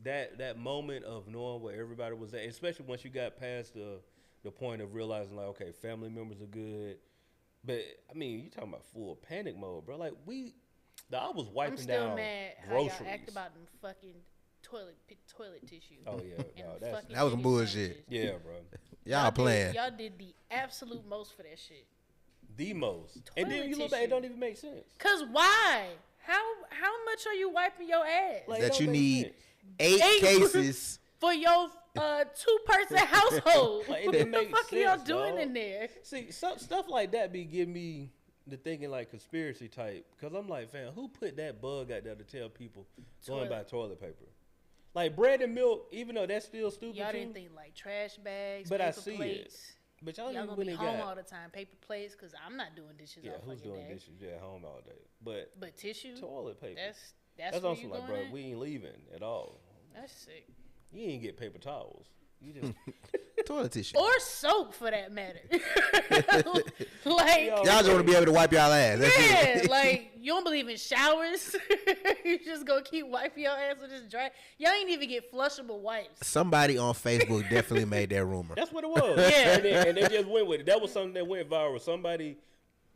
that moment of knowing where everybody was at, especially once you got past the point of realizing like, okay, family members are good. But I mean, you talking about full panic mode, bro. Like I was wiping I'm still down mad how groceries. y'all act about them fucking toilet tissue. Oh yeah, and no, them that's fucking That was some shitty bullshit. sandwiches. yeah, bro. Y'all playing. Y'all did the absolute most for that shit. The most. And then Toilet you look back, it tissue. don't even make sense. Cause why? How much are you wiping your ass Like, it That don't you make need sense. 8 Eight- cases. for your 2-person household? Like, it What didn't the make fuck are y'all sense, doing dog. in there? See, stuff like that be give me the thinking like conspiracy type. Because I'm like, fam, who put that bug out there to tell people going by toilet paper? Like bread and milk, even though that's still stupid Y'all too. didn't think like trash bags, But I paper see it. plates. But y'all Y'all even gonna when be they home got all the time. Paper plates, cause I'm not doing dishes yeah, all who's fucking doing day. dishes? Yeah, home all day. But But tissue, toilet paper. that's That's where also you like, going bro, at? we ain't leaving at all. That's sick. You ain't get paper towels. You just Toilet tissue. Or soap for that matter. Like Yo. Y'all just want to be able to wipe y'all ass. That's yeah, it. like you don't believe in showers. You just gonna keep wiping your ass with this dry. Y'all ain't even get flushable wipes. Somebody on Facebook definitely made that rumor. that's what it was. Yeah. And they just went with it. That was something that went viral. Somebody,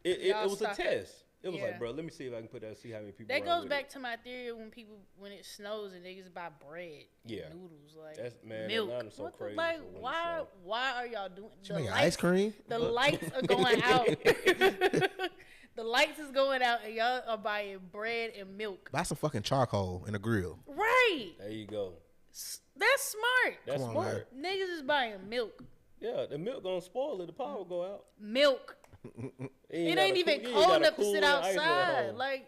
it Y'all was a stock up. test. It was like, bro, let me see if I can put that. See how many people. That goes back to my theory when it snows and niggas buy bread, noodles, like that's man. milk. Atlanta's so crazy. Like, why are y'all doing? You make ice cream? The lights are going out. The lights is going out, and y'all are buying bread and milk. Buy some fucking charcoal in a grill. Right. There you go. That's smart. That's smart. Niggas is buying milk. Yeah, the milk gonna spoil it. The power will go out. Milk. It ain't even cold enough to sit outside. Like,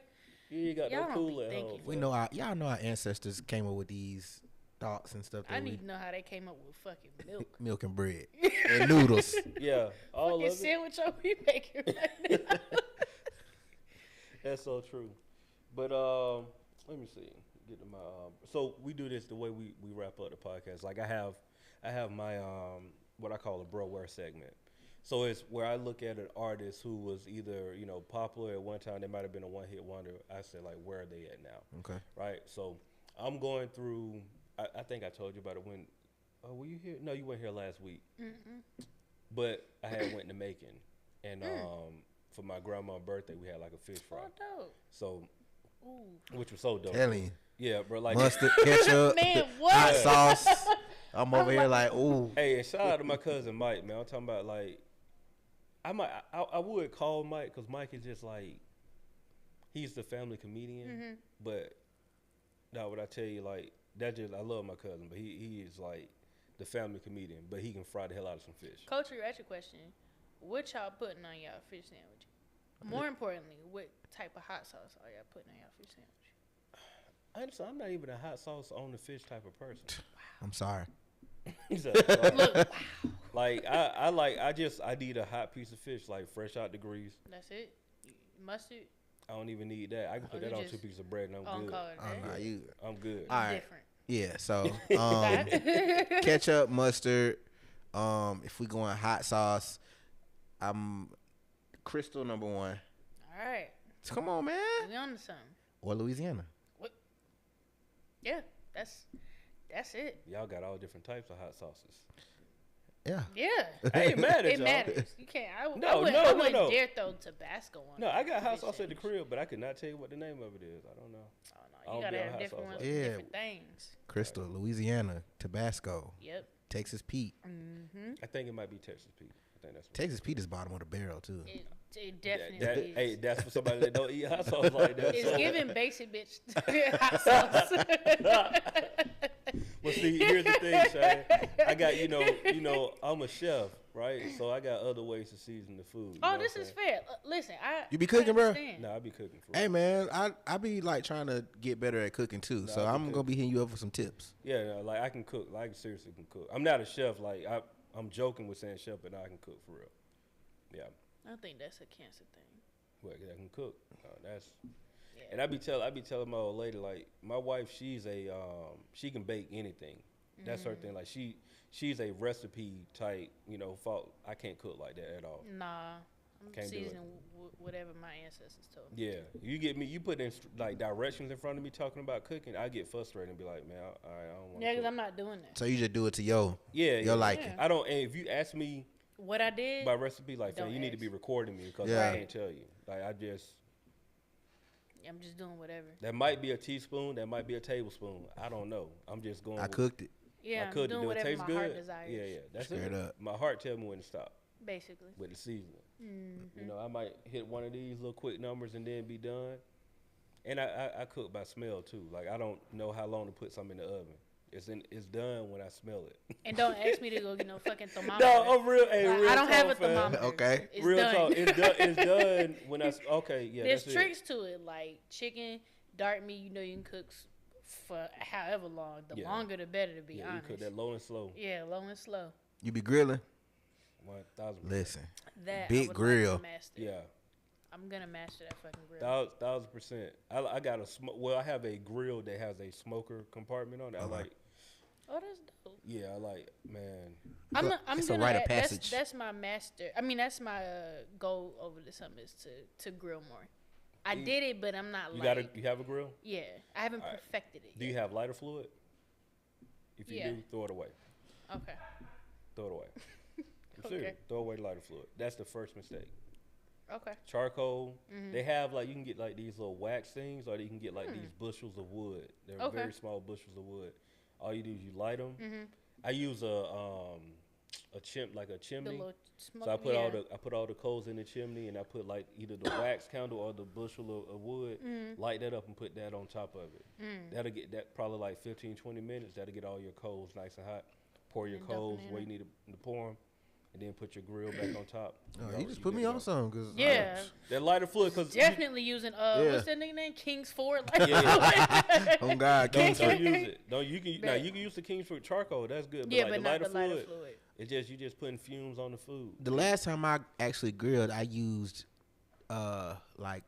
you ain't got no cooler at home. We know y'all know our ancestors came up with these thoughts and stuff. I need to know how they came up with fucking milk. Milk and bread and noodles. Yeah, all fucking of it. Sandwich are we making right now? That's so true. But let me see. Get to my so we do this the way we wrap up the podcast. Like I have my what I call a bro-ware segment. So it's where I look at an artist who was either, popular at one time, they might have been a one-hit wonder. I say, like, where are they at now? Okay. Right? So I'm going through, I think I told you about it when, were you here? No, you weren't here last week. Mm-mm. But I had went to Macon. And for my grandma's birthday, we had, like, a fish fry. Oh, dope. So, which was so dope. Telling you. Yeah, bro. Like mustard, ketchup, man, what? hot sauce. I'm over here like, ooh. Hey, and shout out to my cousin Mike, man. I'm talking about, like, I would call Mike because Mike is just like, he's the family comedian. Mm-hmm. But now what I tell you, like, I love my cousin, but he is like the family comedian, but he can fry the hell out of some fish. Culture, ask your question. What y'all putting on y'all fish sandwich? More importantly, what type of hot sauce are y'all putting on y'all fish sandwich? I'm not even a hot sauce on the fish type of person. Wow. I'm sorry. Look, wow. Like I need a hot piece of fish, like fresh out the grease. That's it. Mustard. I don't even need that. I can put that on 2 pieces of bread and I'm good. I'm good. All right. Different. Yeah. So ketchup, mustard. If we going hot sauce, I'm Crystal number 1. All right. Come on, man. We on to something. Or Louisiana. What? Yeah, that's it. Y'all got all different types of hot sauces. Yeah. Yeah. I ain't mad at it y'all. matters. You can't. I wouldn't dare throw Tabasco on. No, I got hot sauce at the crib, but I could not tell you what the name of it is. I don't know. Oh no, you gotta have different ones for different things. Crystal, Louisiana, Tabasco. Yep. Texas Pete. Mm-hmm. I think it might be Texas Pete. I think that's Texas Pete is bottom of the barrel too. It definitely is. Hey, that's for somebody that don't eat hot sauce like that. It's giving basic bitch hot sauce. Well, see, here's the thing, Shane. I got, I'm a chef, right? So I got other ways to season the food. Oh, this is fair. Listen, you be cooking, bro? No, I be cooking. Hey, man, I be like trying to get better at cooking too. So I'm gonna be hitting you up for some tips. Yeah, no, like I can cook. Like I seriously can cook. I'm not a chef. Like I'm joking with saying chef, but I can cook for real. Yeah. I think that's a cancer thing. Well, I can cook. Yeah. And I be telling my old lady, like, my wife, she's she can bake anything. That's her thing. Like she's a recipe type, fault. I can't cook like that at all. Nah, I'm seasoning whatever my ancestors told me. Yeah, you get me. You put in like directions in front of me talking about cooking. I get frustrated and be like, man, I don't want. Yeah, because I'm not doing that. So you just do it to your liking. I don't. And if you ask me what I did by recipe, like, you need to be recording me because I can't tell you. Like I'm just doing whatever. That might be a teaspoon. That might be a tablespoon. I don't know. I'm just going. I cooked it. Yeah, I'm doing whatever my heart desires. Yeah. That's straight it. Up. My heart tell me when to stop. Basically. With the seasoning. Mm-hmm. I might hit one of these little quick numbers and then be done. And I cook by smell too. Like I don't know how long to put something in the oven. It's done when I smell it. And don't ask me to go get no fucking thermometer. No, I'm real. Hey, real I don't have a fam. thermometer. Okay. It's real done. talk. It's done when I. Okay, yeah. There's that's tricks to it, like chicken, dark meat. You can cook for however long. The longer, the better. To be honest. You cook that low and slow. Yeah, low and slow. You be grilling? 1,000%. Listen, that big grill. Like yeah. I'm gonna master that fucking grill. 1,000%. I got I have a grill that has a smoker compartment on it. I like. Oh, that's dope. Yeah, I like, man. I'm it's gonna a rite of passage. That's my master. I mean, that's my goal over the summer is to grill more. I did it, but I'm not. You have a grill? Yeah, I haven't perfected it. Do you have lighter fluid? If you do, throw it away. Okay. Throw it away. I'm serious. Throw away the lighter fluid. That's the first mistake. Okay. Charcoal. They have like you can get like these little wax things, or you can get like these bushels of wood. They're very small bushels of wood. All you do is you light them. I use a chimney. So I put all the coals in the chimney, and I put like either the wax candle or the bushel of wood. Light that up and put that on top of it. That'll get that probably like 15, 20 minutes. That'll get all your coals nice and hot. Pour your coals where you need to pour them, and then put your grill back on top. Oh, you just put me on some, cause that lighter fluid, cause definitely using what's that nigga name? Kingsford. Oh God, don't use it. You can use the Kingsford charcoal. That's good. But but the not lighter the lighter fluid. fluid. It's you just putting fumes on the food. The last time I actually grilled, I used like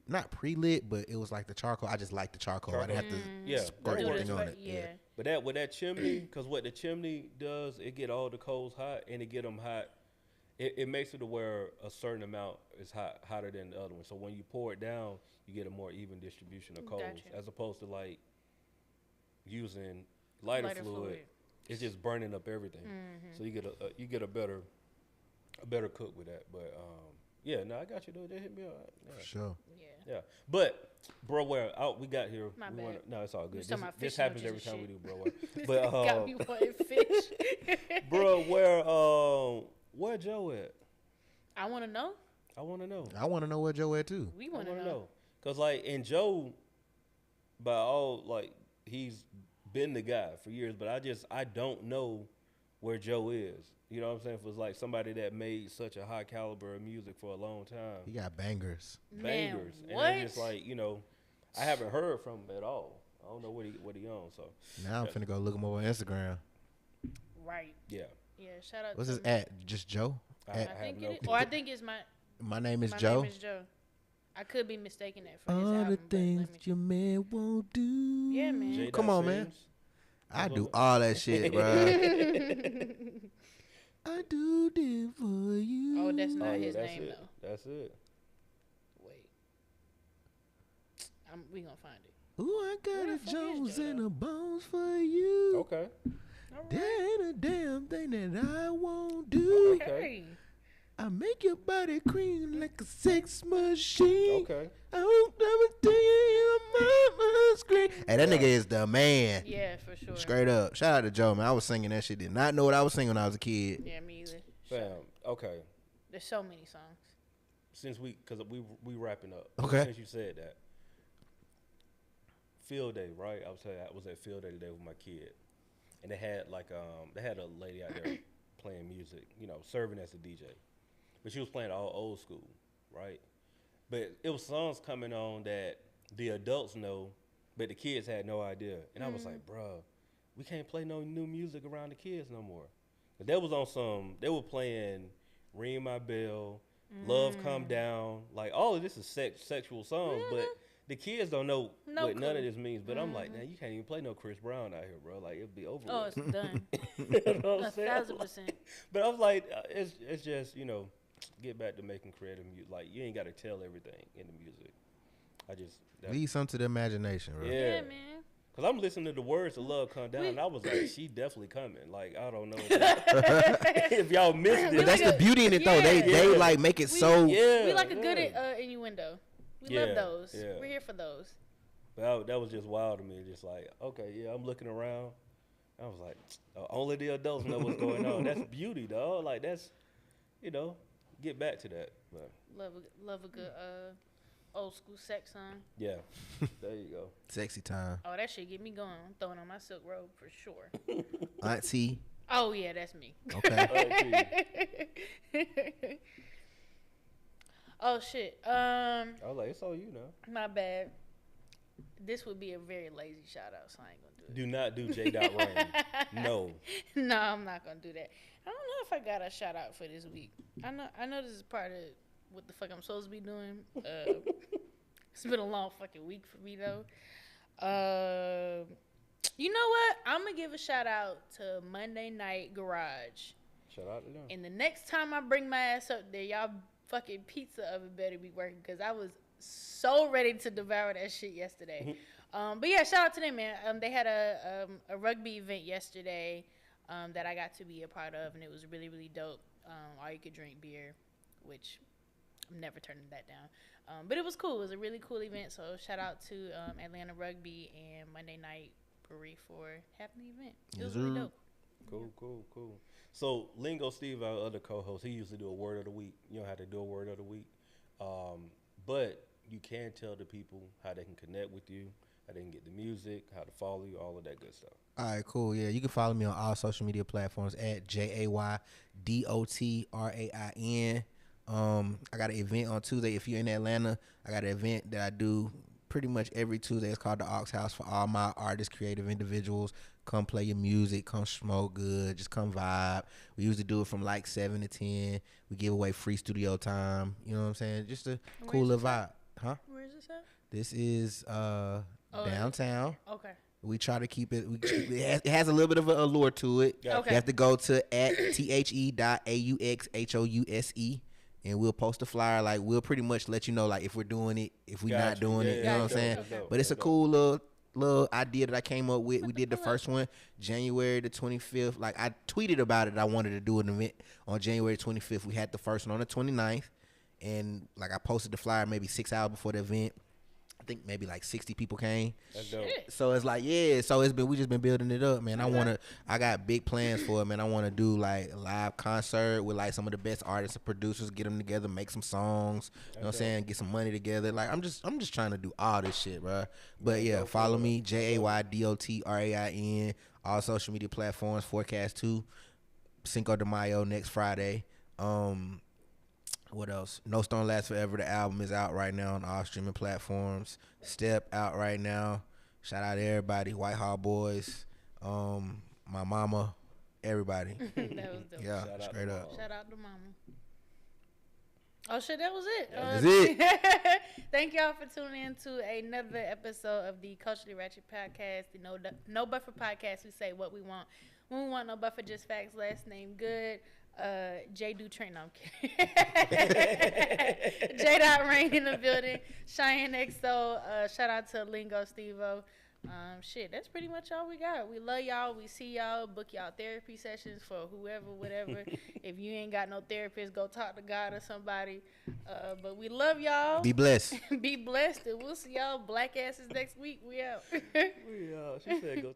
not pre-lit, but it was like the charcoal. I just liked the charcoal. I didn't have to squirt anything on it. Yeah. But with that chimney, because what the chimney does, it get all the coals hot, and it get them hot. It makes it to where a certain amount is hotter than the other one. So when you pour it down, you get a more even distribution of coals, as opposed to like using lighter fluid. It's just burning up everything. So you get a better cook with that. But yeah, no, I got you though. They hit me up. For sure. Yeah. But bro, where we got here, My bad. No, it's all good. This happens every time we do, bro. But got me wanting fish. Bro, where Joe at? I want to know. I want to know. I want to know where Joe at too. We want to know. Cause like, and Joe, by all like, he's been the guy for years, but I don't know where Joe is. You know what I'm saying? For like somebody that made such a high caliber of music for a long time. He got bangers. Man, and it's just like, I haven't heard from him at all. I don't know what he on. So now I'm finna go look him over on Instagram. Right. Yeah. Yeah. Shout out. What's his at? Just Joe. I think it is. Or I think it's my. My name is my Joe. name is Joe. I could be mistaken that for his All album. the things your man won't do. Yeah, man. J. Come on, man. I do all that shit, bro. I do it for you. Oh, that's not his name though. That's it. Wait. We gonna find it. Ooh, I got a Jones and a bones for you. Okay. There ain't a damn thing that I won't do. Okay. I make your body cream like a sex machine. Okay. I won't never tell you your mama's scream. Hey, that nigga is the man. Yeah, for sure. Straight up. Shout out to Joe, man. I was singing that shit. Did not know what I was singing when I was a kid. Yeah, me either. Fam, okay. There's so many songs. Since because we wrapping up. Okay. Since you said that. Field day, right? I was at field day today with my kid. And they had a lady out there playing music, serving as a DJ. But she was playing all old school, right? But it was songs coming on that the adults know, but the kids had no idea. And I was like, bro, we can't play no new music around the kids no more. But they were playing Ring My Bell, Love Come Down. Like, all of this is sexual songs, but the kids don't know what none of this means. But I'm like, man, you can't even play no Chris Brown out here, bro. Like, it'll be over Oh, with. it's done. You know what I'm saying? 1,000%. But I was like, it's just, get back to making creative music. Like, you ain't got to tell everything in the music. Leave some to the imagination, bro. Yeah, man. Because I'm listening to the words of Love Come Down, and I was like, she definitely coming. Like, I don't know if y'all missed it. But that's the beauty in it, though. They like make it so. We like a good innuendo. We love those. Yeah. We're here for those. But that was just wild to me. Just like, okay, yeah, I'm looking around. I was like, only the adults know what's going on. That's beauty, dog. Like, that's, get back to that. But Love a good old school sex song. yeah, there you go. Sexy time. Oh, that shit get me going. I'm throwing on my silk robe for sure. Auntie. Oh yeah, that's me. Okay. Oh shit. I was like, it's all you now. My bad. This would be a very lazy shout out, so I ain't gonna do it. Do not do J. Rain. No. No, I'm not gonna do that. I don't know if I got a shout out for this week. I know this is part of what the fuck I'm supposed to be doing. It's been a long fucking week for me though. You know what? I'm gonna give a shout out to Monday Night Garage. Shout out to them. And the next time I bring my ass up there, y'all fucking pizza oven better be working, because I was so ready to devour that shit yesterday. But yeah, shout out to them, man. They had a rugby event yesterday that I got to be a part of, and it was really, really dope. All you could drink beer, which I'm never turning that down. But it was cool. It was a really cool event. So shout out to Atlanta Rugby and Monday Night Brewery for having the event. It was really dope. Cool. So Lingo Steve, our other co-host, he used to do a word of the week. You don't have to do a word of the week, but you can tell the people how they can connect with you, how they can get the music, how to follow you, all of that good stuff. All right, cool. Yeah, you can follow me on all social media platforms at JAYDOTRAIN. I got an event on Tuesday. If you're in Atlanta, I got an event that I do pretty much every Tuesday. It's called the Aux House for all my artists, creative individuals. Come play your music, come smoke good, just come vibe. We usually do it from like 7 to 10. We give away free studio time. You know what I'm saying? Just a cool little vibe. Huh? Where is this at? This is downtown. Okay. We try to keep it. It has a little bit of an allure to it. Okay. You have to go to at the.auxhouse, and we'll post a flyer. Like, we'll pretty much let you know, like, if we're doing it, if we're not doing it. You know what I'm saying? But it's a cool little idea that I came up with. We did the first one January the 25th. Like, I tweeted about it. I wanted to do an event on January 25th. We had the first one on the 29th, and like I posted the flyer maybe 6 hours before the event. I think maybe like 60 people came. That's dope. So it's like, yeah. So we just been building it up, man. I got big plans for it, man. I want to do like a live concert with like some of the best artists and producers, get them together, make some songs. You know what I'm saying? Get some money together. Like I'm just trying to do all this shit, bro. But yeah, follow me, JAYDOTRAIN, all social media platforms. Forecast 2, Cinco de Mayo next Friday. What else? No Stone Lasts Forever. The album is out right now on all streaming platforms. Step out right now. Shout out to everybody. Whitehall Boys. My mama. Everybody. That was dope. Yeah, straight up. Shout out to mama. Oh shit, that was it. That was it. Thank y'all for tuning in to another episode of the Culturally Ratchet Podcast, the No Buffer Podcast. We say what we want. When we want no buffer, just facts, last name good. J do train. No, I'm kidding. J dot Rain in the building. Cheyenne XO. Shout out to Lingo Stevo. Shit, that's pretty much all we got. We love y'all. We see y'all. Book y'all therapy sessions for whoever, whatever. If you ain't got no therapist, go talk to God or somebody. But we love y'all. Be blessed. Be blessed, and we'll see y'all black asses next week. We out. She said go.